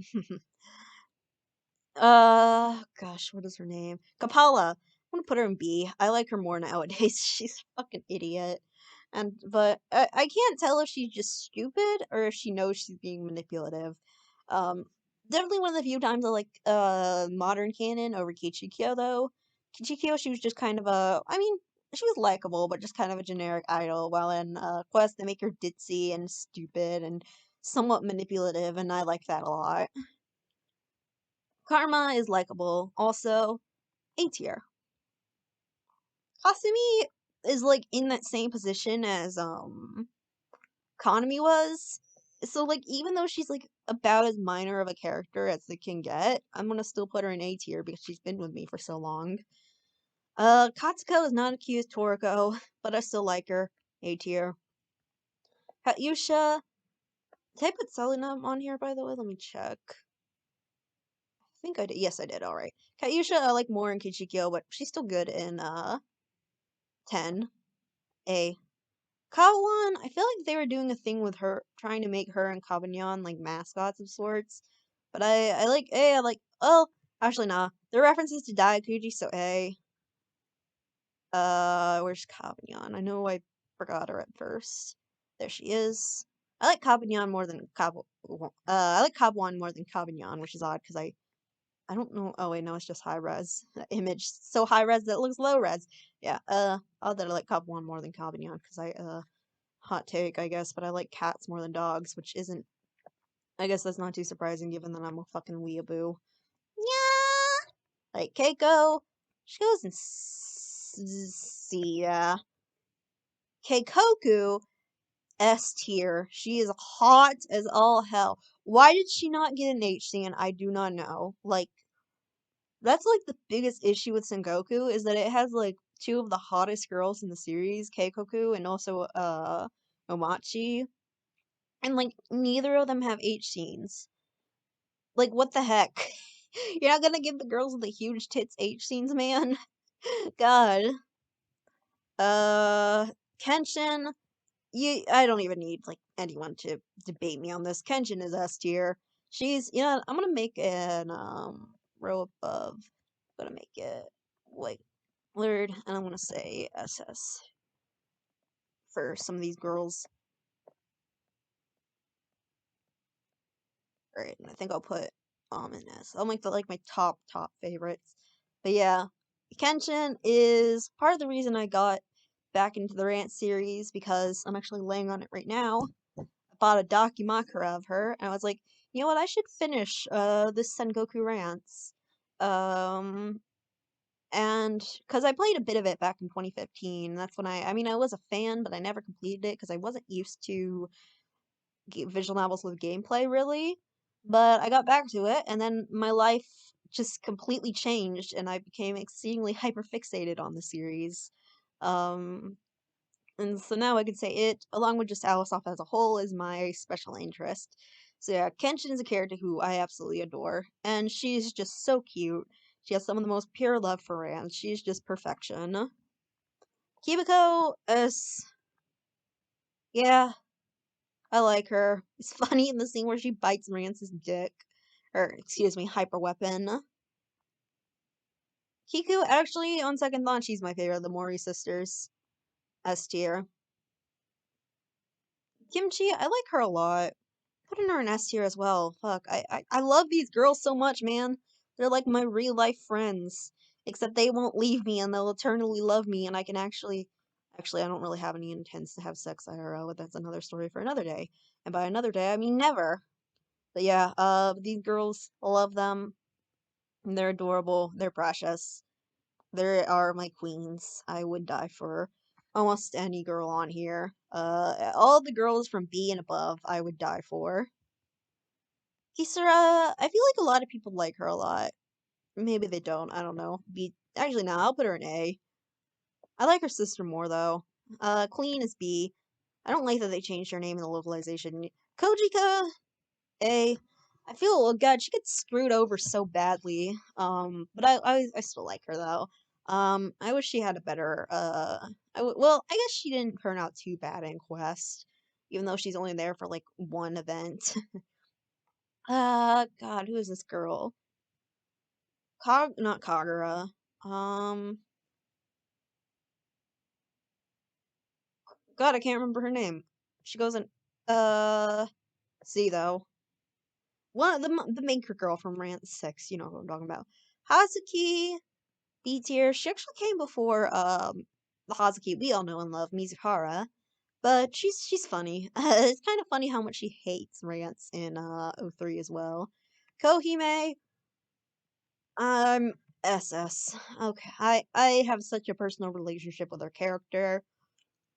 Gosh, what is her name? Kapala. I'm gonna put her in B. I like her more nowadays. She's a fucking idiot. But I can't tell if she's just stupid or if she knows she's being manipulative. Um, Definitely one of the few times I like modern canon over Kichikyo though. Kichikyo, she was just kind of I mean, she was likable, but just kind of a generic idol. While in Quest, they make her ditzy and stupid and somewhat manipulative, and I like that a lot. Karma is likable. Also, A tier. Kasumi is like in that same position as Kanami was. So like even though she's like about as minor of a character as they can get, I'm gonna still put her in A tier because she's been with me for so long. Katsuko is not as cute as Toriko, but I still like her. A tier. Katyusha. Did I put Selenum on here by the way? Let me check. I think I did. Yes, I did. Alright. Katyusha I like more in Kichikyo, but she's still good in 10. A. Kawan, I feel like they were doing a thing with her, trying to make her and Kabinyan like mascots of sorts. But I like A, I like, oh, actually, nah. The references to Daikuji, so A. Where's Kabinyan? I know I forgot her at first. There she is. I like Kabinyan more than I like Kabuan more than Kabinyan, which is odd because I don't know. Oh wait, no, it's just high res. That image so high res that it looks low res. Yeah. Odd that I like Kabuan more than Kabinyan because hot take, I guess, but I like cats more than dogs, which isn't. I guess that's not too surprising given that I'm a fucking weeaboo. Yeah! Like Keiko, she goes in C. Yeah. Keikoku, S tier. She is hot as all hell. Why did she not get an H scene? I do not know. Like, that's like the biggest issue with Sengoku is that it has like two of the hottest girls in the series, Keikoku and also Omachi. And like neither of them have H scenes. Like what the heck? You're not gonna give the girls with the huge tits H scenes, man? God. Uh Kenshin, I don't even need like anyone to debate me on this. Kenshin is S tier. She's, I'm gonna make an row above. I'm gonna make it white blurred, and I'm gonna say SS for some of these girls. Alright, and I think I'll put in S. I'll make the like my top favorites. But yeah, Kenshin is part of the reason I got back into the Rance series because I'm actually laying on it right now. I bought a Dakimakura of her, and I was like, you know what, I should finish this Sengoku Rance. Um and because I played a bit of it back in 2015, that's when I mean I was a fan, but I never completed it because I wasn't used to visual novels with gameplay really. But I got back to it, and then my life just completely changed, and I became exceedingly hyperfixated on the series. Um, and so now I could say it, along with just Alice off as a whole, is my special interest. So yeah, Kenshin is a character who I absolutely adore, and she's just so cute. She has some of the most pure love for Rance. She's just perfection. Kimiko is, yeah, I like her. It's funny in the scene where she bites Rance's dick. Or, excuse me, hyper weapon. Kiku, actually, on second thought, she's my favorite of the Mori sisters. S tier. Kimchi, I like her a lot. Putting her in S tier as well. Fuck, I love these girls so much, man. They're like my real life friends. Except they won't leave me and they'll eternally love me and I can actually I don't really have any intents to have sex IRL, but that's another story for another day. And by another day I mean never. But yeah, these girls, I love them. They're adorable, they're precious. They are my queens. I would die for almost any girl on here. All the girls from B and above, I would die for. Kisara, I feel like a lot of people like her a lot. Maybe they don't. I don't know. B. Actually, no. I'll put her in A. I like her sister more though. Queen is B. I don't like that they changed her name in the localization. Kojika, A. I feel, oh god, she gets screwed over so badly. But I still like her though. I wish she had a better, well, I guess she didn't turn out too bad in Quest, even though she's only there for like one event. God, who is this girl? Not Kagura. Um, God, I can't remember her name. She goes in, see though. One of the maker girl from Rance 6, you know who I'm talking about. Hazuki, B tier. She actually came before the Hazuki we all know and love, Mizuhara. But she's funny. It's kind of funny how much she hates Rance in O3 as well. Kohime, SS. Okay, I have such a personal relationship with her character.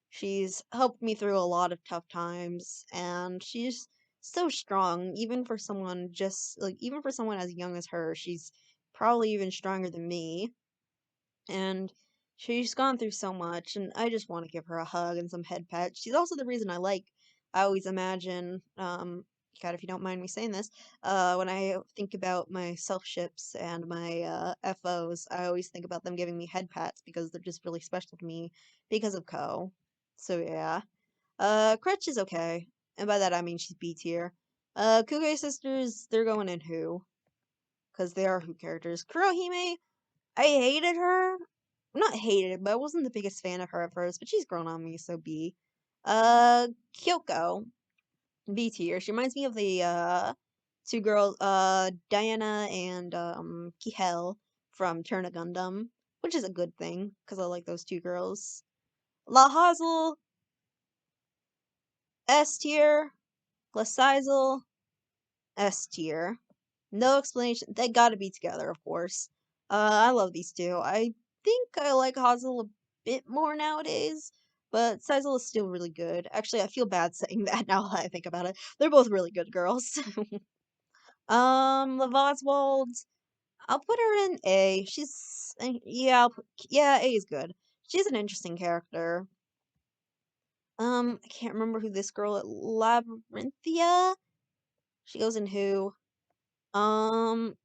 She's helped me through a lot of tough times, and she's so strong, even for someone even for someone as young as her, she's probably even stronger than me. And she's gone through so much, and I just want to give her a hug and some head pets. She's also the reason I always imagine, God, if you don't mind me saying this, when I think about my self ships and my FOs, I always think about them giving me head pats because they're just really special to me because of Ko. So yeah. Crutch is okay, and by that I mean she's B tier. Kuge sisters, they're going in who? Because they are who characters. Kurohime, I hated her. Not hated, but I wasn't the biggest fan of her at first, but she's grown on me, so B. Kyoko, B tier. She reminds me of the two girls, Diana and Kihel from Turn Gundam, which is a good thing because I like those two girls. La Hazel, S tier. Glacizel, S tier. No explanation. They gotta be together, of course. I love these two. I think I like Hazel a bit more nowadays, but Sizel is still really good. Actually, I feel bad saying that now that I think about it. They're both really good girls. Lavoswald, I'll put her in A. Yeah, yeah, A is good. She's an interesting character. I can't remember who this girl, Labyrinthia? She goes in who? Um,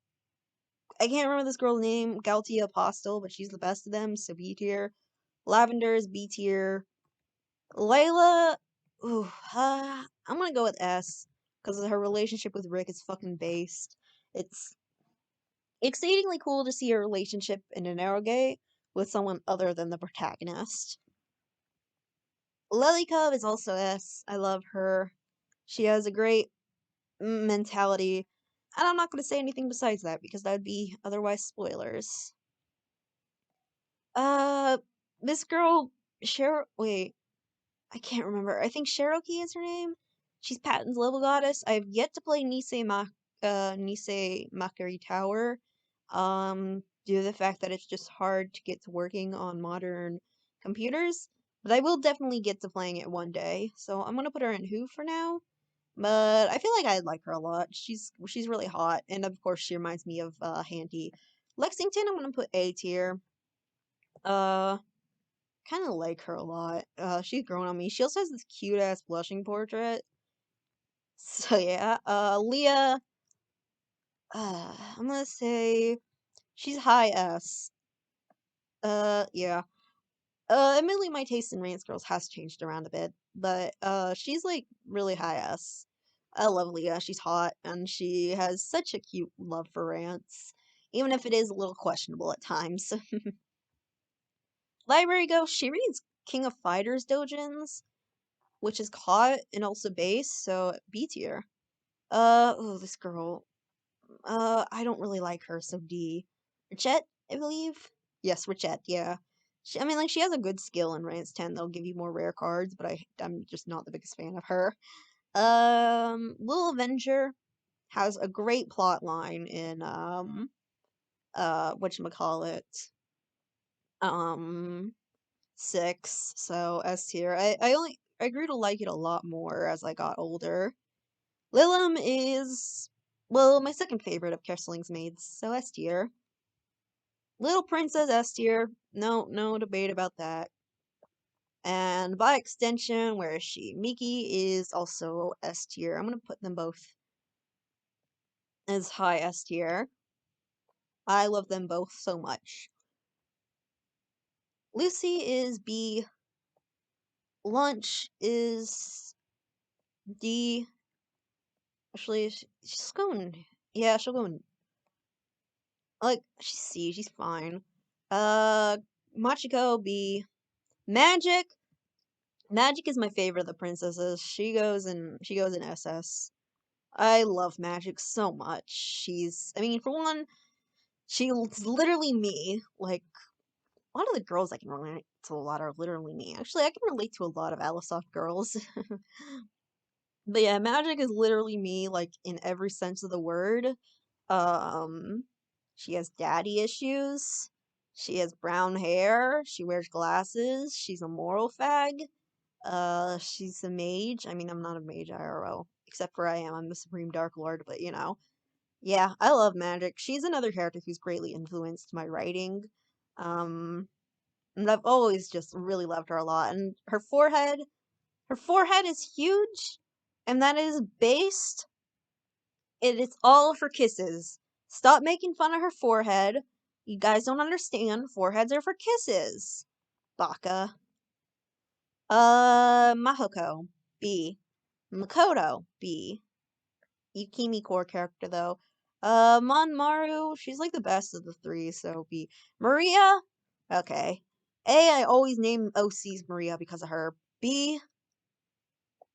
I can't remember this girl's name, Galtia Apostle, but she's the best of them, so B tier. Lavender is B tier. Layla, ooh, I'm gonna go with S. because her relationship with Rick is fucking based. It's exceedingly cool to see a relationship in an Arrowgate with someone other than the protagonist. Lily Cove is also S. I love her. She has a great mentality. And I'm not going to say anything besides that because that would be otherwise spoilers. Uh, this girl, wait, I can't remember. I think Cherokee is her name. She's Patton's level goddess. I've yet to play Nisei Makari Tower. Due to the fact that it's just hard to get to working on modern computers. But I will definitely get to playing it one day. So I'm gonna put her in Who for now. But I feel like I like her a lot. She's really hot, and of course she reminds me of Handy. Lexington, I'm gonna put A tier. Uh, kind of like her a lot. She's grown on me. She also has this cute ass blushing portrait. So yeah. Leah. I'm gonna say she's high S. Yeah. Admittedly, my taste in Rance girls has changed around a bit, but she's like really high S. I love Leah. She's hot, and she has such a cute love for Rance, even if it is a little questionable at times. Library Ghost. She reads King of Fighters dojins, which is caught and also base, so B tier. Oh, this girl. I don't really like her, so D. Richette, I believe? Yes, Richette, yeah. I mean, like, she has a good skill in Rance 10. They'll give you more rare cards, but I'm just not the biggest fan of her. Little Avenger has a great plot line in, whatchamacallit, um, 6, so S tier. I grew to like it a lot more as I got older. Lilum is, well, my second favorite of Kessling's maids, so S tier. Little Princess S tier, no debate about that. And by extension, where is she? Miki is also S tier. I'm gonna put them both as high S tier. I love them both so much. Lucy is B. Lunch is D. Actually, she's going. Yeah, she'll go. Like, she's C. She's fine. Machiko B. Magic. Magic is my favorite of the princesses. She goes in SS. I love Magic so much. I mean, for one, she's literally me. Like, a lot of the girls I can relate to a lot are literally me. Actually, I can relate to a lot of Alisoft girls. But yeah, Magic is literally me, like, in every sense of the word. Um, she has daddy issues. She has brown hair. She wears glasses. She's a moral fag. She's a mage. I mean, I'm not a mage IRL, except for I am. I'm the Supreme Dark Lord, but you know. Yeah, I love Magic. She's another character who's greatly influenced my writing. Um, and I've always just really loved her a lot. And her forehead is huge, and that is based. It is all for kisses. Stop making fun of her forehead. You guys don't understand. Foreheads are for kisses. Baka. Mahoko. B. Makoto. B. Yukimi core character though. Monmaru, she's like the best of the three, so B. Maria? Okay. A, I always name OCs Maria because of her. B,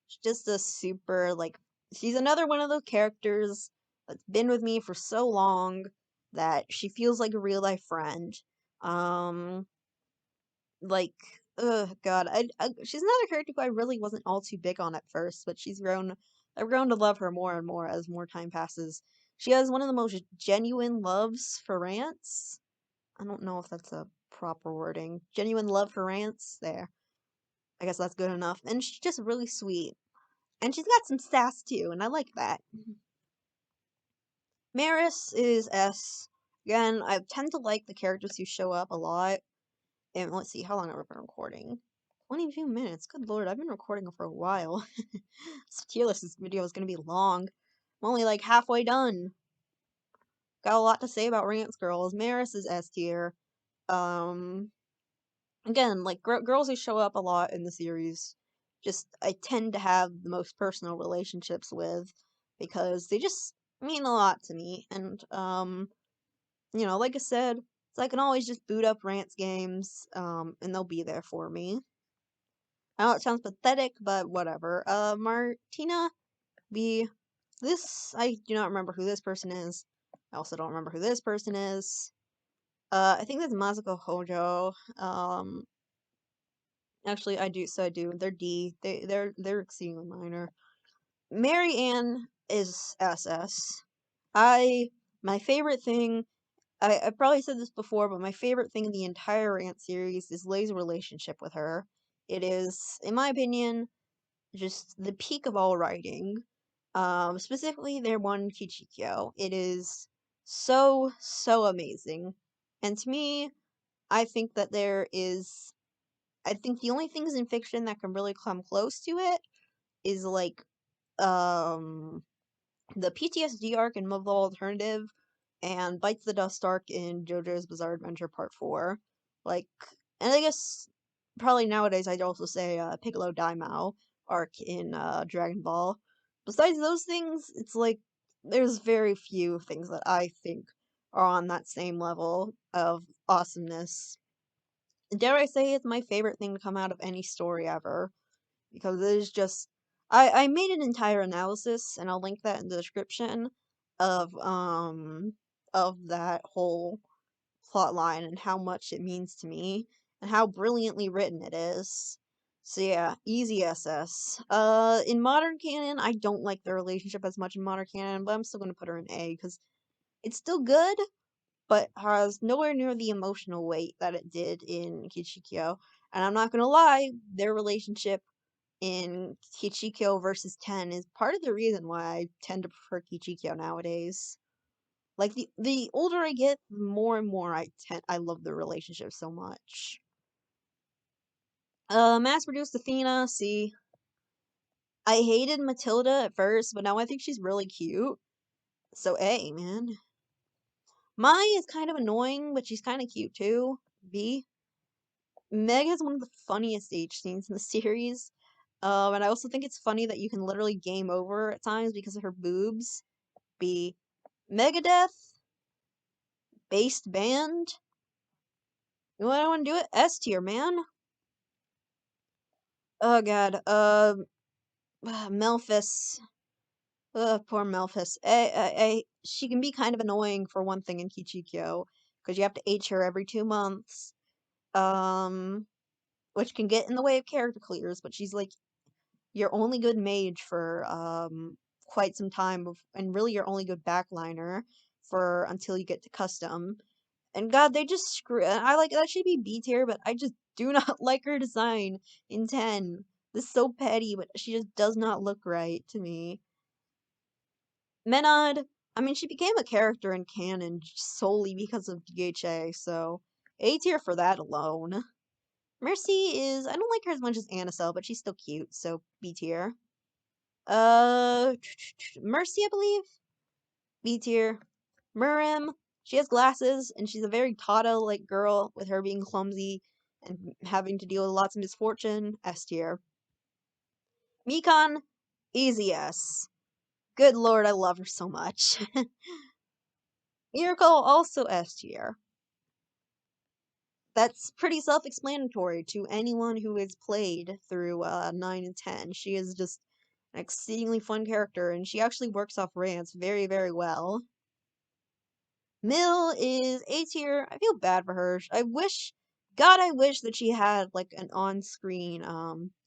she's just a super, like, she's another one of those characters that's been with me for so long that she feels like a real life friend. Um, like, God, she's not a character who I really wasn't all too big on at first, but I've grown to love her more and more as more time passes. She has one of the most genuine loves for Rance. I don't know if that's a proper wording. Genuine love for Rance. There. I guess that's good enough. And she's just really sweet. And she's got some sass too, and I like that. Maris is S. Again, I tend to like the characters who show up a lot. And let's see, how long have I been recording? 22 minutes. Good lord, I've been recording for a while. This tier list video is gonna be long. I'm only like halfway done. Got a lot to say about Rance Girls. Maris is S tier. Um, again, like girls who show up a lot in the series, just I tend to have the most personal relationships with. because they just mean a lot to me. And like I said, so I can always just boot up Rance games, and they'll be there for me. I know it sounds pathetic, but whatever. Martina B. This, I do not remember who this person is. I also don't remember who this person is. I think that's Mazuko Hojo. Actually, I do, so I do. They're D. They're exceedingly minor. Mary Ann is SS. My favorite thing, I probably said this before, but my favorite thing in the entire Rant series is Lay's relationship with her. It is, in my opinion, just the peak of all writing. Specifically their one Kichikyo. It is so, so amazing. And to me, I think that I think the only things in fiction that can really come close to it is like, um, the PTSD arc in Mobile Alternative and Bites the Dust arc in JoJo's Bizarre Adventure Part 4. Like, and I guess probably nowadays I'd also say Piccolo Daimao arc in Dragon Ball. Besides those things, it's like there's very few things that I think are on that same level of awesomeness. Dare I say it's my favorite thing to come out of any story ever, because it is just I made an entire analysis and I'll link that in the description of that whole plot line and how much it means to me and how brilliantly written it is. So yeah, easy SS. In modern canon, I don't like their relationship as much in modern canon, but I'm still gonna put her in A because it's still good, but has nowhere near the emotional weight that it did in Kichikyo. And I'm not gonna lie, their relationship in Kichikyo versus 10 is part of the reason why I tend to prefer Kichikyo nowadays. Like the older I get, the more and more I love the relationship so much. Mass produced Athena, see. I hated Matilda at first, but now I think she's really cute. So A, man. Mai is kind of annoying, but she's kind of cute too. B. Meg has one of the funniest H scenes in the series. And I also think it's funny that you can literally game over at times because of her boobs. B. Megadeth, based band. You know what I want to do it? S tier, man. Oh god. Melphis. Poor Melphis. She can be kind of annoying for one thing in Kichikyo, because you have to H her every 2 months. Um, which can get in the way of character clears, but she's like your only good mage for quite some time, and really your only good backliner for until you get to custom. And God, they just screw. I like that should be B tier, but I just do not like her design in 10. This is so petty, but she just does not look right to me. Menad, I mean, she became a character in canon solely because of DHA, so A tier for that alone. Mercy is, I don't like her as much as Anacel, but she's still cute, so B tier. Uh, Mercy, I believe? B tier. Mirim, she has glasses, and she's a very Tata-like girl, with her being clumsy and having to deal with lots of misfortune. S tier. Mikan, easy S. Good lord, I love her so much. Miracle, also S tier. That's pretty self-explanatory to anyone who has played through 9 and 10. She is just an exceedingly fun character, and she actually works off Rance very, very well. Mill is A tier. I feel bad for her. God, I wish that she had like an on-screen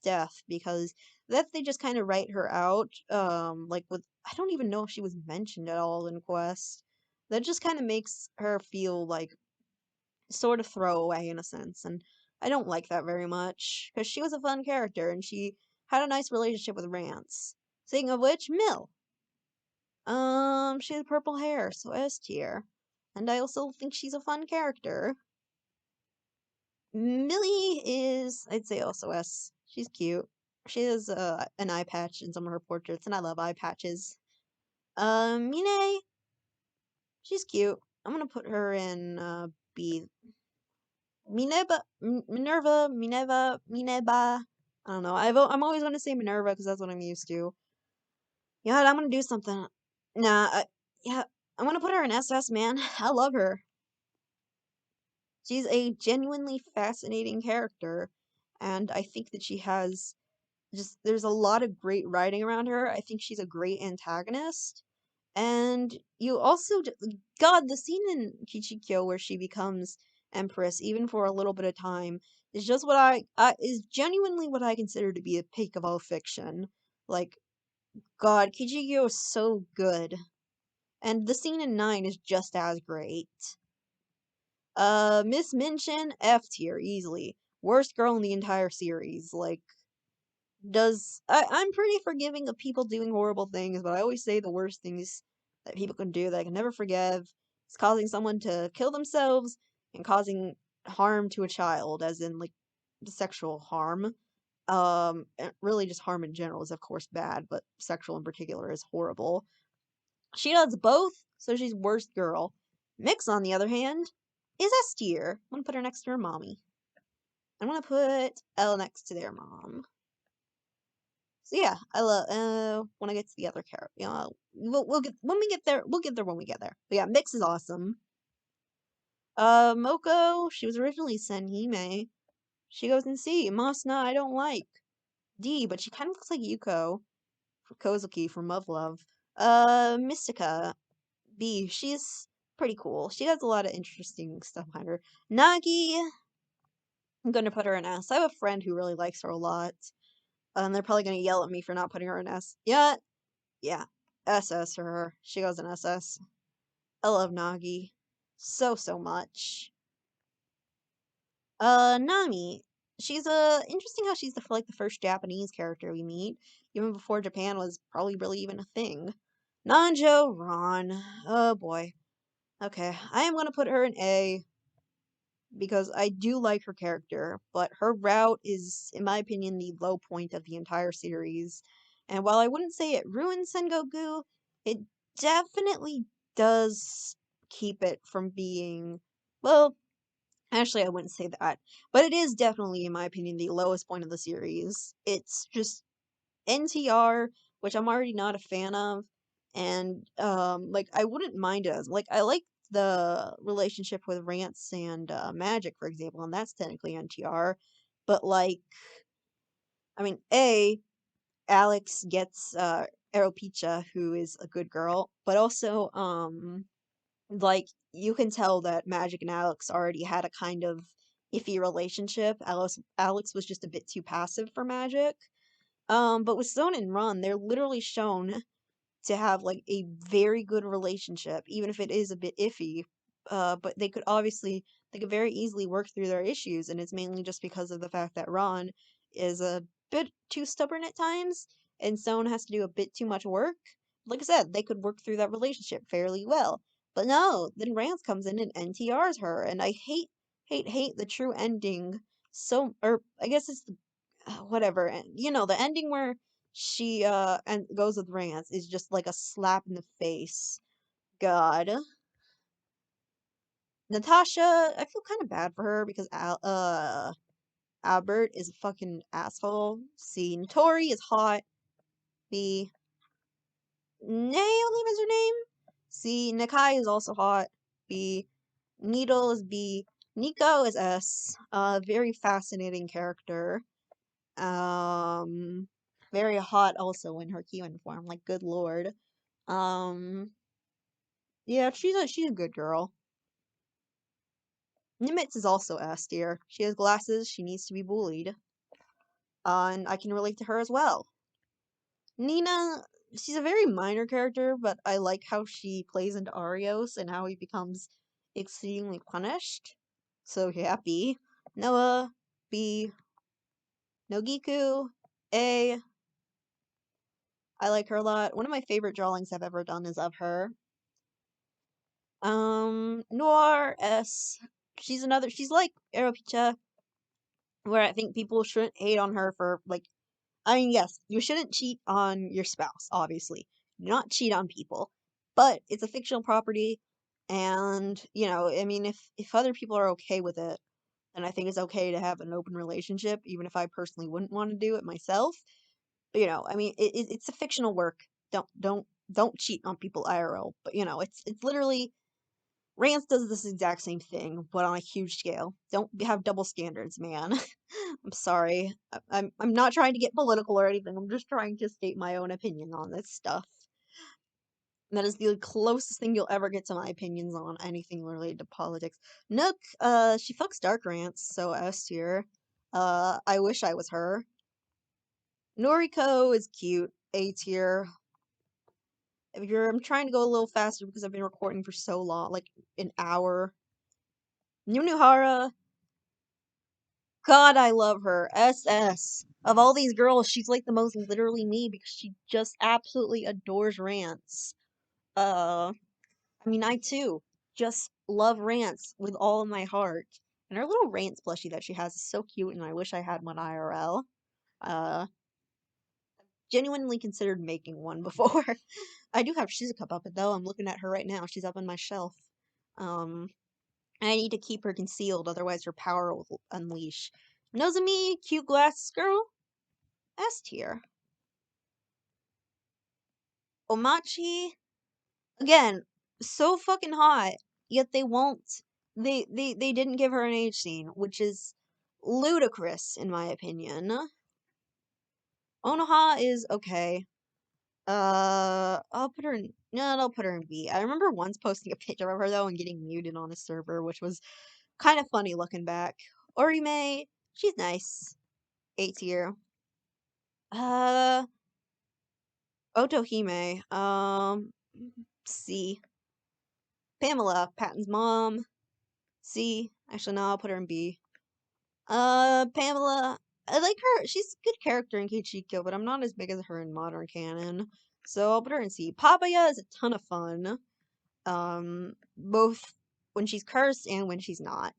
death, because that they just kind of write her out. Like with I don't even know if she was mentioned at all in Quest. That just kind of makes her feel like sort of throwaway in a sense, and I don't like that very much because she was a fun character and she had a nice relationship with Rance. Speaking of which, Mill. She has purple hair, so S tier. And I also think she's a fun character. Millie is, I'd say also S. She's cute. She has an eye patch in some of her portraits, and I love eye patches. Mine, she's cute. I'm gonna put her in B. Minerva. I don't know. I'm always gonna say Minerva because that's what I'm used to. Yeah, I'm gonna do something. Nah, yeah, I'm gonna put her in SS, man. I love her. She's a genuinely fascinating character, and I think that she has just there's a lot of great writing around her. I think she's a great antagonist. And you also, God, the scene in Kichikyo where she becomes Empress, even for a little bit of time, is just what is genuinely what I consider to be a peak of all fiction. Like, God, Kichikyo is so good. And the scene in 9 is just as great. Miss Minchin, F tier, easily. Worst girl in the entire series. Like, I'm pretty forgiving of people doing horrible things, but I always say the worst things that people can do that I can never forgive is causing someone to kill themselves and causing harm to a child, as in like sexual harm. And really just harm in general is of course bad, but sexual in particular is horrible. She does both, so she's worst girl. Mix, on the other hand, is S tier. I'm gonna put her next to her mommy. I'm gonna put L next to their mom. So yeah, I love. When I get to the other character, we'll get when we get there. We'll get there when we get there. But yeah, Mix is awesome. Moko, she was originally Senhime. She goes in C. Masna, I don't like. D, but she kind of looks like Yuko from Kozuki from Love Love. Mystica, B. She's pretty cool. She does a lot of interesting stuff behind her. Nagi, I'm gonna put her in S. I have a friend who really likes her a lot. And they're probably gonna yell at me for not putting her in S. Yeah, SS for her. She goes in SS. I love Nagi so much. Nami. She's interesting how she's like the first Japanese character we meet, even before Japan was probably really even a thing. Nanjo Ron. Oh boy. Okay, I am gonna put her in A because I do like her character, but her route is, in my opinion, the low point of the entire series. And while I wouldn't say it ruins Sengoku, it definitely does keep it from being, well, actually, I wouldn't say that, but it is definitely, in my opinion, the lowest point of the series. It's just NTR, which I'm already not a fan of, and like I wouldn't mind it as like I like the relationship with Rance and Magic, for example, and that's technically NTR, but like I mean, Alex gets Aeropicha, who is a good girl, but also like you can tell that Magic and Alex already had a kind of iffy relationship. Alex was just a bit too passive for Magic. But with Zone and Run, they're literally shown to have like a very good relationship, even if it is a bit iffy. But they could very easily work through their issues, and it's mainly just because of the fact that Ron is a bit too stubborn at times, and Zone has to do a bit too much work. Like I said, they could work through that relationship fairly well. But no, then Rance comes in and NTRs her, and I hate the true ending. So, or I guess it's the whatever. And the ending where she and goes with Rance is just like a slap in the face. God. Natasha, I feel kind of bad for her because Albert is a fucking asshole. C. Notori is hot. B. Naomi is her name. C. Nakai is also hot. B. Needle is B. Nico is S. Very fascinating character. Um, Very hot also in her Q form. Like, good lord. Um, yeah, she's a good girl. Nimitz is also S tier. She has glasses. She needs to be bullied. And I can relate to her as well. Nina, she's a very minor character, but I like how she plays into Arios and how he becomes exceedingly punished. So yeah, B. Noah, B. Nogiku, A. I like her a lot. One of my favorite drawings I've ever done is of her. Noir S. She's like Aeropicha, where I think people shouldn't hate on her for, like, I mean, yes, you shouldn't cheat on your spouse, obviously. Do not cheat on people. But it's a fictional property, and, I mean, if other people are okay with it, then I think it's okay to have an open relationship, even if I personally wouldn't want to do it myself. But, I mean, it's a fictional work. don't cheat on people IRL. But you know, it's literally Rance does this exact same thing, but on a huge scale. Don't have double standards, man. I'm sorry. I'm not trying to get political or anything. I'm just trying to state my own opinion on this stuff. That is the closest thing you'll ever get to my opinions on anything related to politics. Nook, she fucks Dark Rance, so S tier. I wish I was her. Noriko is cute, A tier. I'm trying to go a little faster because I've been recording for so long, like an hour. Nunuhara, God, I love her. SS. Of all these girls, she's like the most literally me because she just absolutely adores Rance. I mean, I too just love Rance with all of my heart. And her little Rance plushie that she has is so cute, and I wish I had one IRL. Uh, Genuinely considered making one before. I do have Shizuka up it though. I'm looking at her right now. She's up on my shelf. Um, I need to keep her concealed, otherwise her power will unleash. Nozomi, cute glasses girl, S tier. Omachi, again, so fucking hot, yet they won't. They didn't give her an age scene, which is ludicrous in my opinion. Onoha is okay. I'll put her in. No, I'll put her in B. I remember once posting a picture of her though and getting muted on a server, which was kind of funny looking back. Orime, she's nice. A tier. Uh, Otohime, C. Pamela, Patton's mom, C. Actually, no, I'll put her in B. Pamela, I like her. She's a good character in Kichiko, but I'm not as big as her in modern canon. So I'll put her in C. Papaya is a ton of fun. Both when she's cursed and when she's not.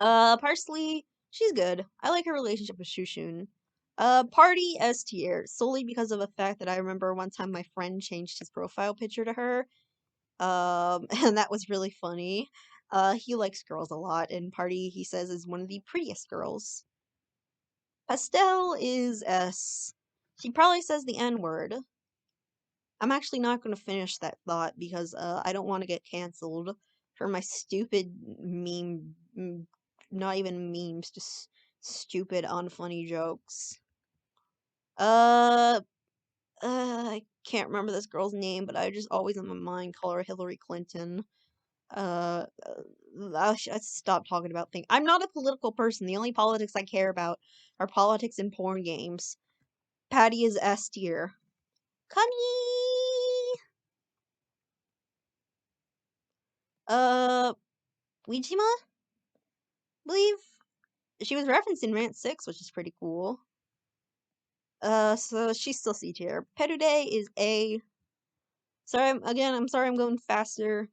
Parsley, she's good. I like her relationship with Shushun. Party S tier, solely because of the fact that I remember one time my friend changed his profile picture to her. And that was really funny. He likes girls a lot, and Party, he says, is one of the prettiest girls. Pastel is S. She probably says the N word. I'm actually not going to finish that thought because I don't want to get canceled for my stupid not even memes, just stupid, unfunny jokes. Uh, I can't remember this girl's name, but I just always in my mind call her Hillary Clinton. Uh, I should stop talking about things. I'm not a political person. The only politics I care about are politics and porn games. Patty is S tier. Kani! Uh, Wijima? Believe she was referenced in Rant 6, which is pretty cool. So she's still C tier. Perude is A. Sorry, I'm sorry I'm going faster.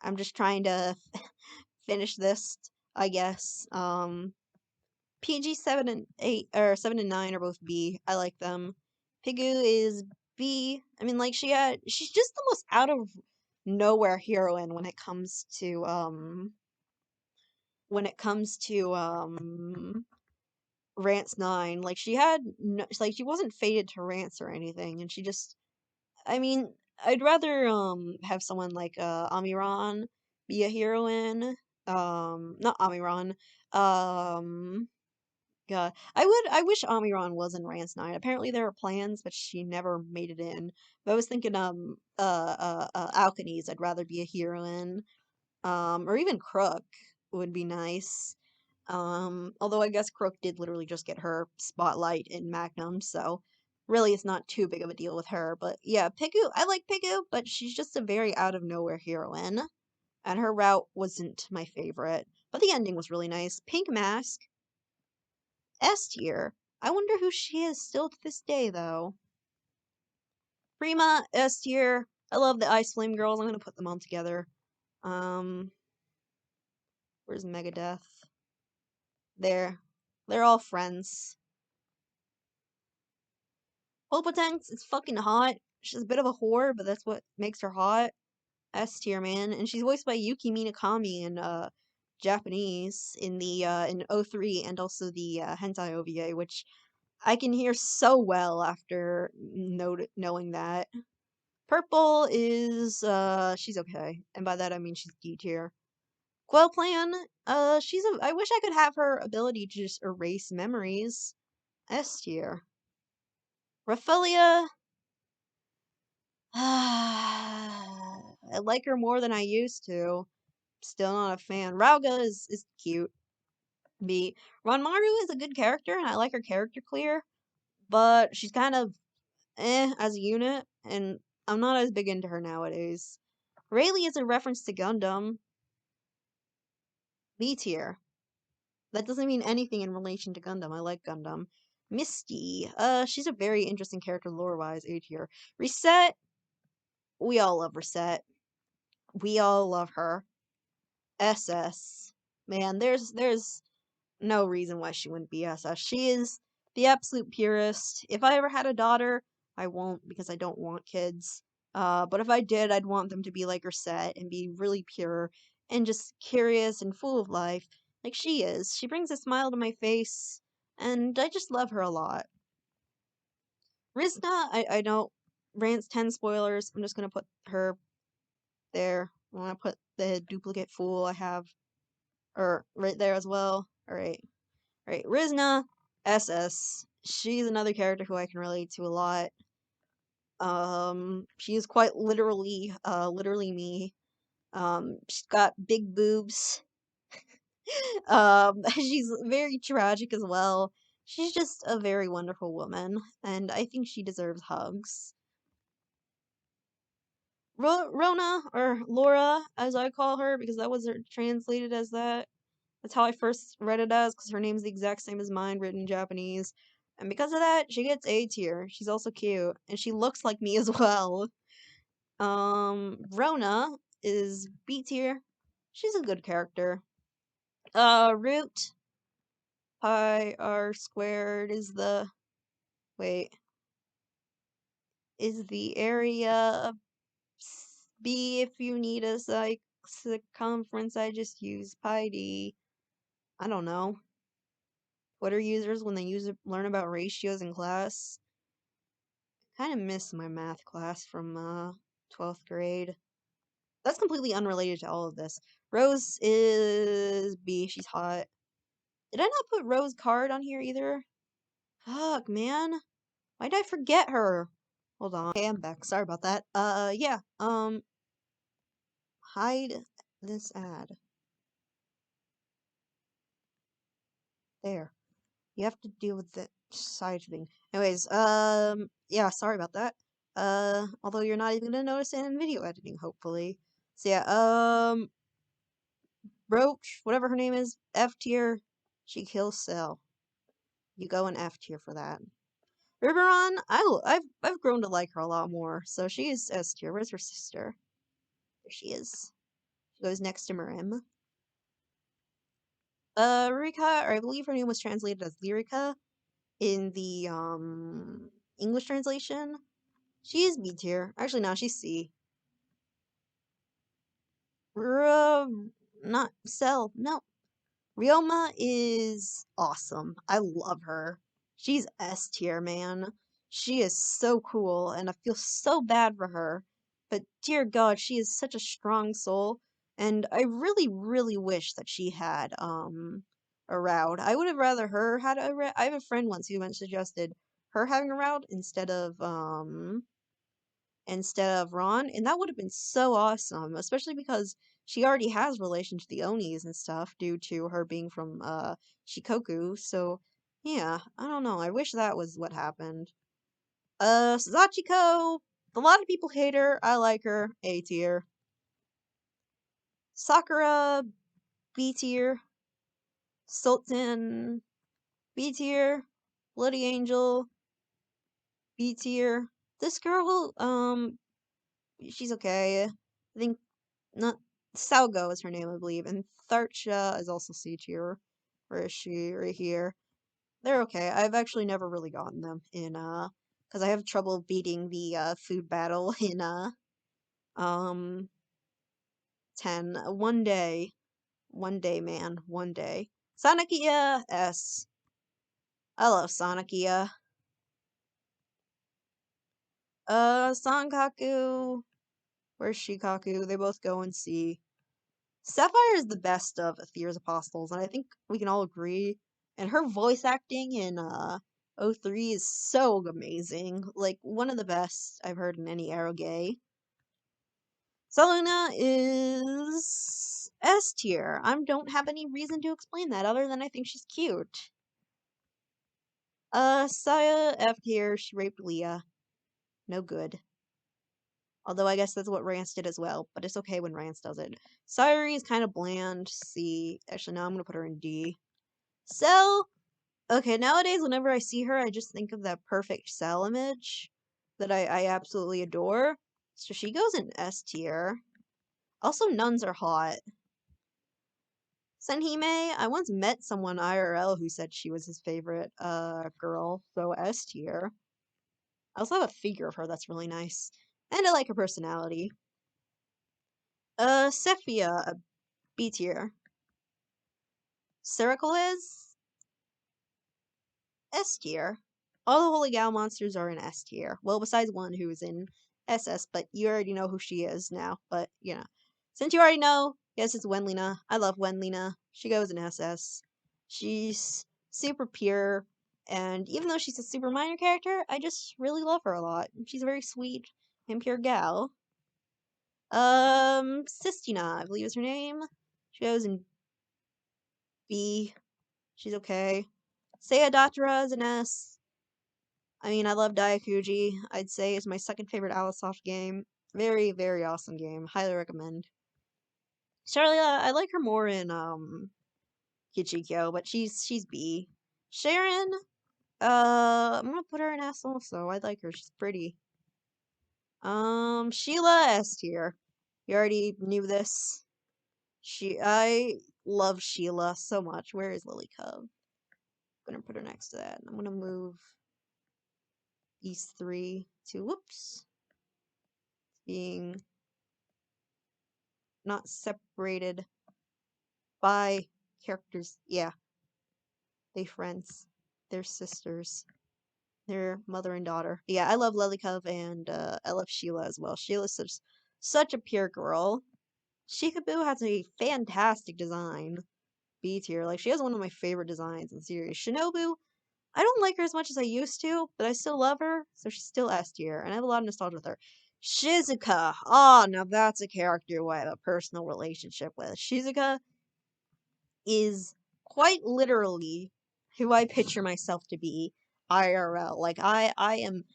I'm just trying to finish this, I guess. PG 7 and 8 or 7 and 9 are both B. I like them. Pigu is B. I mean, like she's just the most out of nowhere heroine when it comes to Rance 9. Like she had no, like she wasn't fated to Rance or anything, and she just I mean, I'd rather have someone like Amiran be a heroine. Not Amiran. Um God, I wish Amiran was in Rance 9. Apparently there were plans, but she never made it in. But I was thinking Alkanies, I'd rather be a heroine. Or even Crook would be nice. Although I guess Crook did literally just get her spotlight in Magnum, so really it's not too big of a deal with her. But yeah, Pigu, I like Pigu, but she's just a very out of nowhere heroine. And her route wasn't my favorite. But the ending was really nice. Pink Mask, S tier. I wonder who she is still to this day, though. Prima, S tier. I love the Ice Flame girls. I'm gonna put them all together. Um, where's Megadeth? There. They're all friends. Hopotanks is fucking hot. She's a bit of a whore, but that's what makes her hot. S tier, man. And she's voiced by Yuki Minakami in Japanese in the in 03 and also the hentai OVA, which I can hear so well after knowing that. Purple is, she's okay. And by that I mean she's D tier. Quail Plan, I wish I could have her ability to just erase memories. S tier. Raphaelia, I like her more than I used to. Still not a fan. Rauga is cute. B. Ranmaru is a good character, and I like her character clear, but she's kind of as a unit, and I'm not as big into her nowadays. Rayleigh is a reference to Gundam. B tier. That doesn't mean anything in relation to Gundam. I like Gundam. Misty. She's a very interesting character lore-wise. A tier. Reset. We all love Reset. We all love her. SS. Man, there's no reason why she wouldn't be SS. She is the absolute purest. If I ever had a daughter, I won't because I don't want kids. But if I did, I'd want them to be like Reset and be really pure and just curious and full of life, like she is. She brings a smile to my face, and I just love her a lot. Rizna, I don't. Rance 10 spoilers. I'm just gonna put her there. I'm gonna put the duplicate fool I have, or right there as well. Alright. Alright, Rizna, SS. She's another character who I can relate to a lot. She is quite literally me. She's got big boobs. She's very tragic as well. She's just a very wonderful woman, and I think she deserves hugs. Rona, or Laura, as I call her, because that was translated as that. That's how I first read it as, because her name's the exact same as mine, written in Japanese. And because of that, she gets A tier. She's also cute, and she looks like me as well. Rona is B tier. She's a good character. Root pi r squared is the wait is the area B if you need a circumference. I just use pi d. I don't know. Twitter users when they learn about ratios in class. Kind of miss my math class from 12th grade. That's completely unrelated to all of this. Rose is B. She's hot. Did I not put Rose Card on here either? Fuck, man. Why did I forget her? Hold on. Okay, I'm back. Sorry about that. Yeah. Hide this ad. There. You have to deal with the side thing. Anyways, yeah, sorry about that. Although you're not even gonna notice it in video editing, hopefully. So yeah, Roach, whatever her name is, F tier, she kills Cell. You go in F tier for that. Riveron, I've grown to like her a lot more, so she is S tier. Where's her sister? There she is. She goes next to Mirim. Rika, or I believe her name was translated as Lyrica in the English translation. She is B tier. Actually, no, she's C. Not Cell. No, Ryoma is awesome. I love her. She's S tier, man. She is so cool, and I feel so bad for her. But dear God, she is such a strong soul, and I really, really wish that she had a route. I would have rather her had a route. I have a friend once who went suggested her having a route instead of Ron, and that would have been so awesome, especially because she already has relation to the Onis and stuff due to her being from Shikoku. So yeah, I don't know. I wish that was what happened. Sachiko, a lot of people hate her. I like her. A tier. Sakura, B tier. Sultan, B tier. Bloody Angel, B tier. This girl, she's okay. I think not Salgo is her name, I believe, and Tharcha is also C tier. Where is she? Right here. They're okay. I've actually never really gotten them in because I have trouble beating the food battle in um 10. One day, man, one day. Sanakia S. I love Sonicia. Sankaku. Where's Shikaku? They both go in C. Sapphire is the best of Aether's apostles, and I think we can all agree. And her voice acting in '03 is so amazing. Like, one of the best I've heard in any eroge. Selena is S tier. I don't have any reason to explain that other than I think she's cute. Saya F tier. She raped Leah. No good. Although I guess that's what Rance did as well, but it's okay when Rance does it. Sayuri is kind of bland. C. Actually, no, I'm gonna put her in D. Cell. Okay, nowadays, whenever I see her, I just think of that perfect Cell image that I absolutely adore. So she goes in S tier. Also, nuns are hot. Senhime, I once met someone IRL who said she was his favorite girl, so S tier. I also have a figure of her that's really nice. And I like her personality. Sephia, B tier. Circle S tier. All the Holy Gal monsters are in S tier. Well, besides one who is in SS, but you already know who she is now. But, you know. Since you already know, yes, it's Wenlina. I love Wenlina. She goes in SS. She's super pure, and even though she's a super minor character, I just really love her a lot. She's a very sweet and pure gal. Sistina, I believe is her name. She goes in B. She's okay. Seiya is an S. I mean, I love Daikuji. I'd say it's my second favorite Alisoft game. Very, very awesome game. Highly recommend. Charlia, I like her more in Kichikyo, but she's B. Sharon, I'm gonna put her in S also. I like her. She's pretty. Sheila S tier. You already knew this. I love Sheila so much. Where is Lily Cub? I'm gonna put her next to that. I'm gonna move these three to whoops. Being not separated by characters. Yeah, they friends. They're sisters. They're mother and daughter. Yeah, I love Lelikov and I love Sheila as well. Sheila's such a pure girl. Shikaboo has a fantastic design. B tier. Like, she has one of my favorite designs in the series. Shinobu, I don't like her as much as I used to, but I still love her, so she's still S tier, and I have a lot of nostalgia with her. Shizuka. Oh, now that's a character who I have a personal relationship with. Shizuka is quite literally who I picture myself to be IRL. Like, I am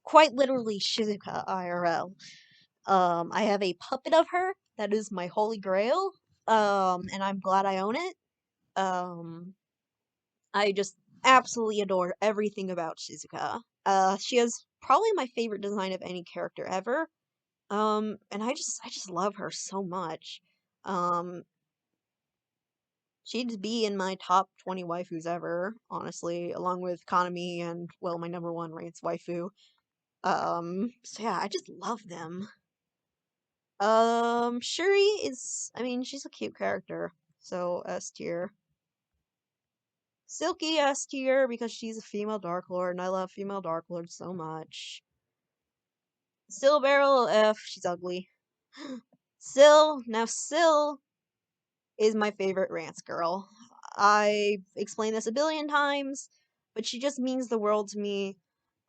quite literally Shizuka IRL. I have a puppet of her that is my holy grail. And I'm glad I own it. I just absolutely adore everything about Shizuka. She has probably my favorite design of any character ever. And I just love her so much. Um, she'd be in my top 20 waifus ever, honestly, along with Kanami and, well, my number one Rance waifu. So yeah, I just love them. Shuri is, I mean, she's a cute character, so S tier. Silky S tier because she's a female Dark Lord, and I love female Dark Lords so much. Syl Barrel F, she's ugly. Syl is my favorite Rance girl. I've explained this a billion times, but she just means the world to me.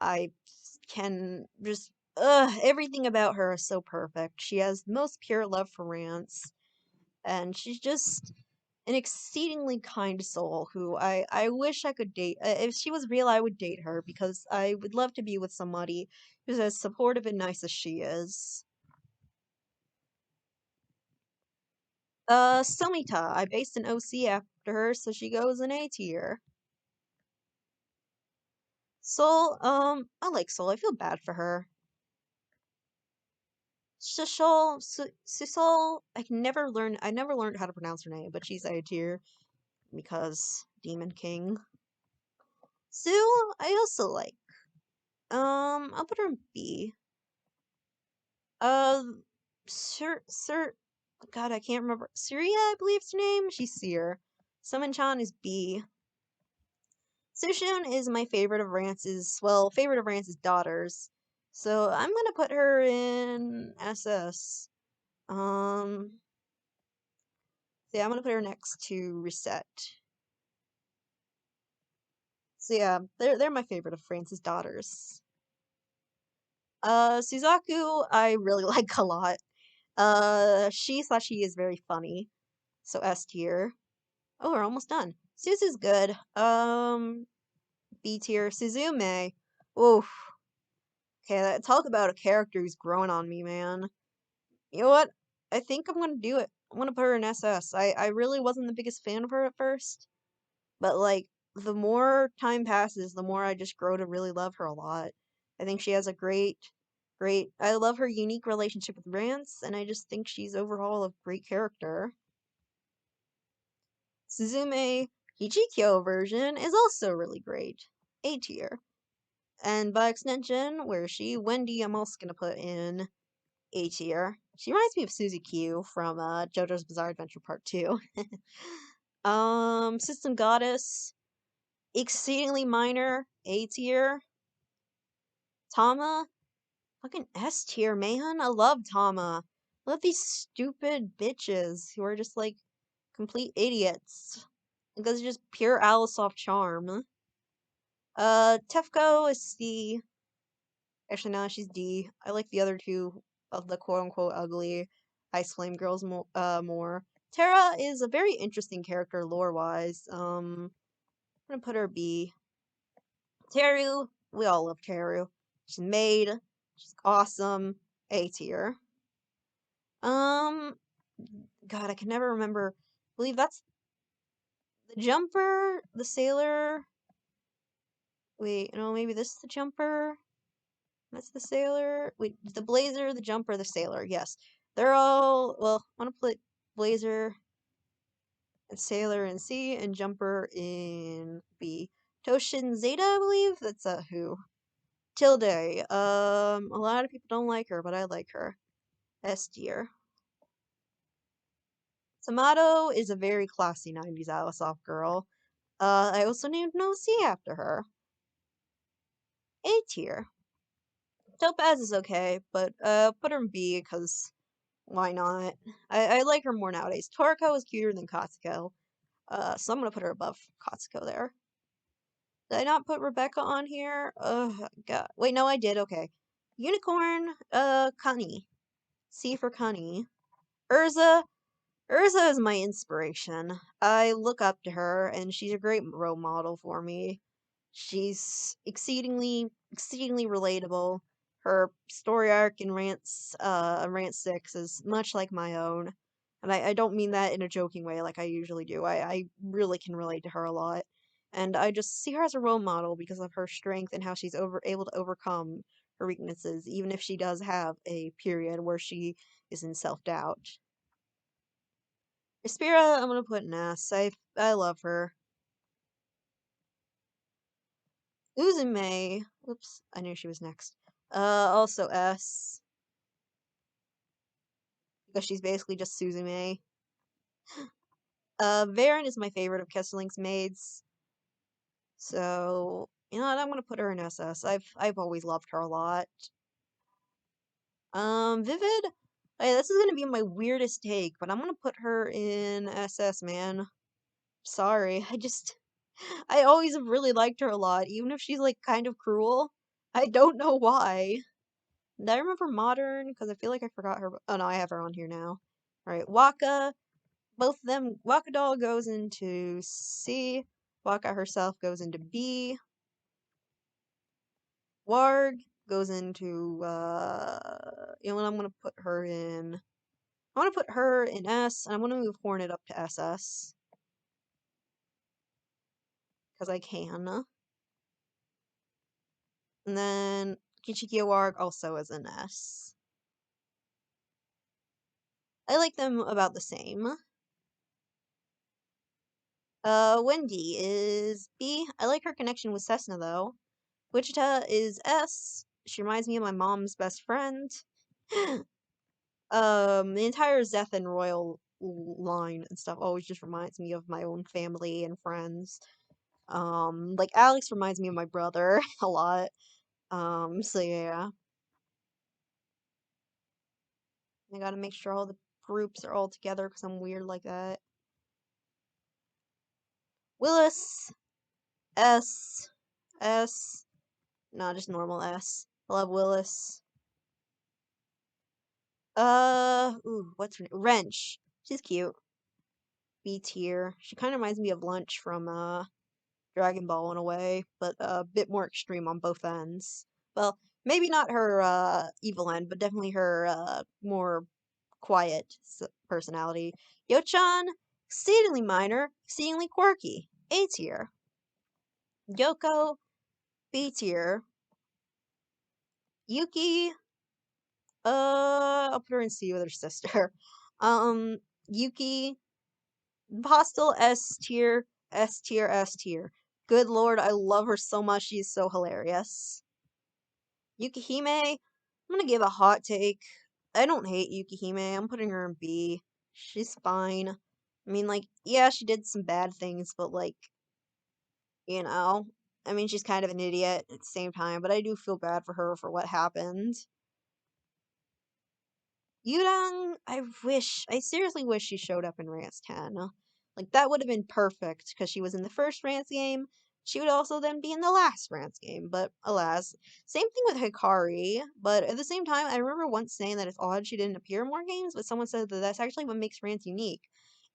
I can just, everything about her is so perfect. She has the most pure love for Rance, and she's just an exceedingly kind soul who I wish I could date. If she was real, I would date her because I would love to be with somebody who's as supportive and nice as she is. Sumita, I based an OC after her, so she goes in A tier. Soul, I like Soul. I feel bad for her. Sisol, I never learned how to pronounce her name, but she's A tier because Demon King. Sue, I also like. I'll put her in B. Uh, God, I can't remember. Surya, I believe is her name. She's Seer. Summon Chan is B. Sushun is my favorite of Rance's daughters. So I'm gonna put her in SS. Um, so yeah, I'm gonna put her next to Reset. So yeah, they're my favorite of France's daughters. Suzaku, I really like a lot. She/he is very funny. So S tier. Oh, we're almost done. Suzu's good. B tier. Suzume. Oof. Okay, talk about a character who's growing on me, man. You know what? I think I'm gonna do it. I'm gonna put her in SS. I really wasn't the biggest fan of her at first, but like the more time passes, the more I just grow to really love her a lot. I think she has a I love her unique relationship with Rance, and I just think she's overall a great character. Suzume Hichikyo version is also really great. A tier. And by extension, where is she? Wendy, I'm also gonna put in A tier. She reminds me of Suzy Q from JoJo's Bizarre Adventure Part 2. System Goddess, exceedingly minor, A tier. Tama, fucking S tier, man. I love Tama. I love these stupid bitches who are just like complete idiots. Because it's just pure Alisoft charm. Tefko is C. Actually, no, she's D. I like the other two of the quote-unquote ugly Ice Flame girls more. Terra is a very interesting character lore-wise. I'm gonna put her B. Teru, we all love Teru. She's made. She's awesome. A tier. Um, God, I can never remember. I believe that's the jumper, the sailor. Wait, no, maybe this is the jumper. That's the sailor. Wait, the blazer, the jumper, the sailor. Yes. They're all, well, I want to put blazer and sailor in C and jumper in B. Toshin Zeta, I believe? That's who? Tilde. A lot of people don't like her, but I like her. S tier. Tomato is a very classy 90s Alisoft girl. I also named No C after her. A tier. Topaz is okay, but put her in B because why not? I like her more nowadays. Toriko is cuter than Katsuko, so I'm gonna put her above Katsuko there. Did I not put Rebecca on here? God. Wait, no, I did. Okay. Unicorn, Cunny. C for Cunny. Urza. Urza is my inspiration. I look up to her, and she's a great role model for me. She's exceedingly relatable. Her story arc in Rance 6 is much like my own. And I don't mean that in a joking way like I usually do. I really can relate to her a lot. And I just see her as a role model because of her strength and how she's able to overcome her weaknesses, even if she does have a period where she is in self-doubt. Espira, I'm gonna put an S. I love her. Uzume. Whoops, I knew she was next. Also S. Because she's basically just Suzume. Varen is my favorite of Kesseling's maids. So, you know what, I'm gonna put her in SS. I've always loved her a lot. Vivid? Hey, this is gonna be my weirdest take, but I'm gonna put her in SS, man. Sorry, I always have really liked her a lot, even if she's like kind of cruel. I don't know why. Did I remember Modern? Because I feel like I forgot her. Oh no, I have her on here now. Alright, Waka. Both of them. Waka Doll goes into C. Waka herself goes into B. Warg goes into, you know what, I'm gonna put her in. I wanna put her in S, and I'm gonna move Hornet up to SS. Because I can. And then Kichikiyo Warg also is an S. I like them about the same. Wendy is B. I like her connection with Cessna though. Wichita is S. She reminds me of my mom's best friend. The entire Zeth and Royal line and stuff always just reminds me of my own family and friends. Like Alex reminds me of my brother a lot. So yeah, I gotta make sure all the groups are all together because I'm weird like that. Willis, S, S, no, just normal S. I love Willis. Ooh, what's her name? Wrench. She's cute. B tier. She kind of reminds me of Lunch from Dragon Ball in a way, but a bit more extreme on both ends. Well, maybe not her evil end, but definitely her more quiet personality. Yo-chan, exceedingly minor, exceedingly quirky. A tier. Yoko, B tier. Yuki, I'll put her in C with her sister. Yuki, Hostel S tier, S tier, S tier. Good lord, I love her so much. She's so hilarious. Yukihime, I'm gonna give a hot take. I don't hate Yukihime. I'm putting her in B. She's fine. I mean, like, yeah, she did some bad things, but like, you know, I mean, she's kind of an idiot at the same time, but I do feel bad for her for what happened. Yudang, I seriously wish she showed up in Rance 10. Like, that would have been perfect, because she was in the first Rance game. She would also then be in the last Rance game, but alas. Same thing with Hikari, but at the same time, I remember once saying that it's odd she didn't appear in more games, but someone said that that's actually what makes Rance unique.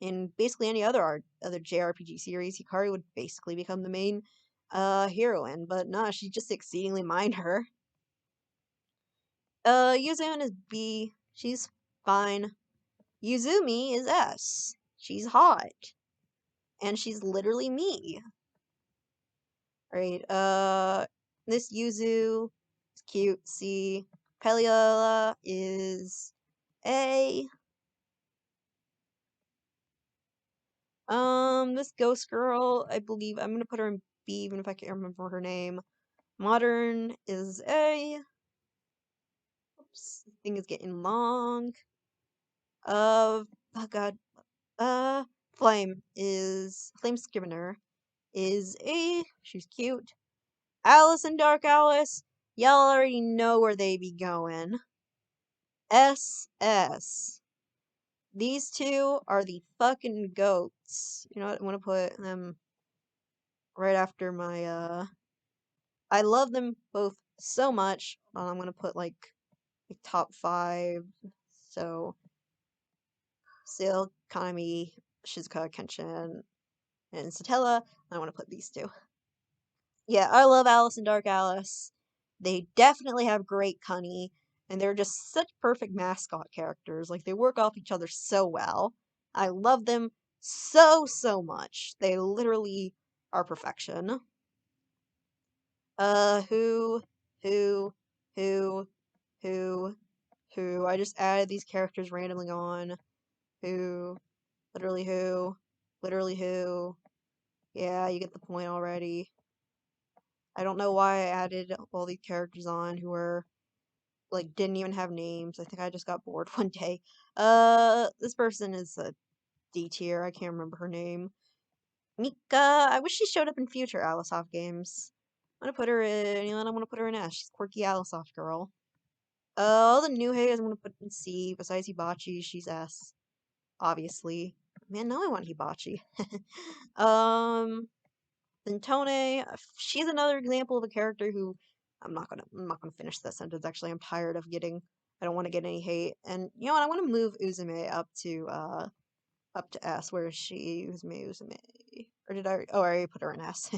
In basically any other JRPG series, Hikari would basically become the main heroine, but nah, she's just exceedingly minor. Yuzune is B. She's fine. Yuzumi is S. She's hot. And she's literally me. Right, this Yuzu is cute. C. Peliola is A. This ghost girl, I believe I'm gonna put her in B even if I can't remember her name. Modern is A. Oops, this thing is getting long. Oh god. Uh, Flame Scrivener is A. She's cute. Alice and Dark Alice, y'all already know where they be going. SS. These two are the fucking goats. You know what? I'm gonna put them right after my, I love them both so much. I'm gonna put, like, a top 5. So, Seal, Kanami, Shizuka, Kenshin, and Satella. I want to put these two. Yeah, I love Alice and Dark Alice. They definitely have great cunny, and they're just such perfect mascot characters. Like, they work off each other so well. I love them so, so much. They literally are perfection. Who, who, who, who, who. I just added these characters randomly on. Who, literally who, literally who. Yeah, you get the point already. I don't know why I added all these characters on who were like didn't even have names. I think I just got bored one day. This person is a D tier. I can't remember her name. Mika. I wish she showed up in future Alisoft games. I'm gonna put her in. You know what? I'm gonna put her in S. She's quirky Alisoft girl. All the new Heigas I'm gonna put in C. Besides Hibachi, she's S. Obviously. Man, now I want Hibachi. um. Then Tone, she's another example of a character who I'm not gonna finish that sentence actually. I'm tired of getting I don't want to get any hate. And you know what, I want to move Uzume up to S. Where is she? Uzume. Or did I already put her in S.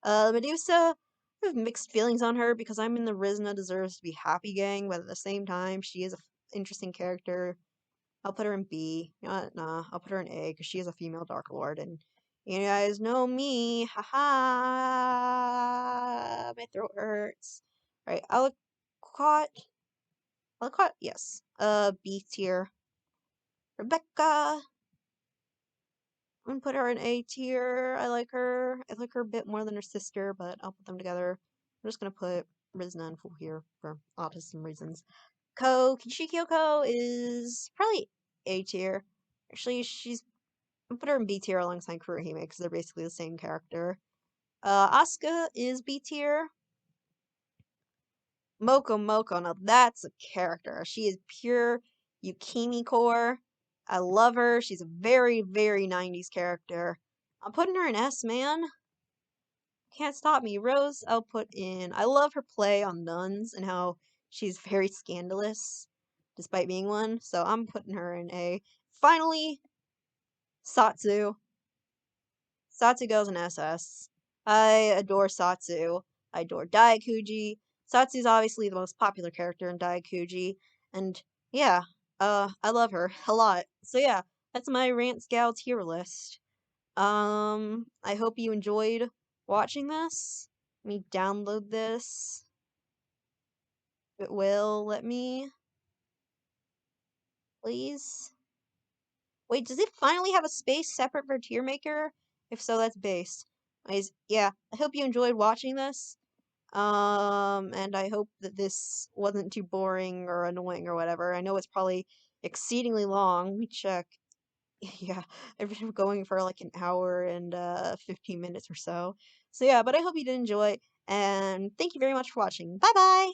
Medusa, I have mixed feelings on her because I'm in the Rizna deserves to be happy gang, but at the same time she is a interesting character. I'll put her in B. You know what? Nah, I'll put her in A because she is a female Dark Lord, and you guys know me. Haha, my throat hurts. All right, Alucard. Alucard, yes. B tier. Rebecca. I'm gonna put her in A tier. I like her. I like her a bit more than her sister, but I'll put them together. I'm just gonna put Rizna and Fool here for autism reasons. Kishi Kyoko is probably A tier. Actually, she's I put her in B tier alongside Kurohime because they're basically the same character. Asuka is B tier. Moko, now that's a character. She is pure Yukimi core. I love her. She's a very, very 90s character. I'm putting her in S, man. Can't stop me. Rose, I'll put in. I love her play on nuns and how she's very scandalous, despite being one. So I'm putting her in A. Finally, Satsu. Satsu goes in SS. I adore Satsu. I adore Daikuji. Satsu's obviously the most popular character in Daikuji, and yeah, I love her a lot. So yeah, that's my Rance Gal tier list. I hope you enjoyed watching this. Let me download this. It will let me, please. Wait, does it finally have a space separate for tier maker? If so, that's based. Yeah, I hope you enjoyed watching this. And I hope that this wasn't too boring or annoying or whatever. I know it's probably exceedingly long. Let me check. Yeah, I've been going for like an hour and 15 minutes or so. So yeah, but I hope you did enjoy, and thank you very much for watching. Bye bye!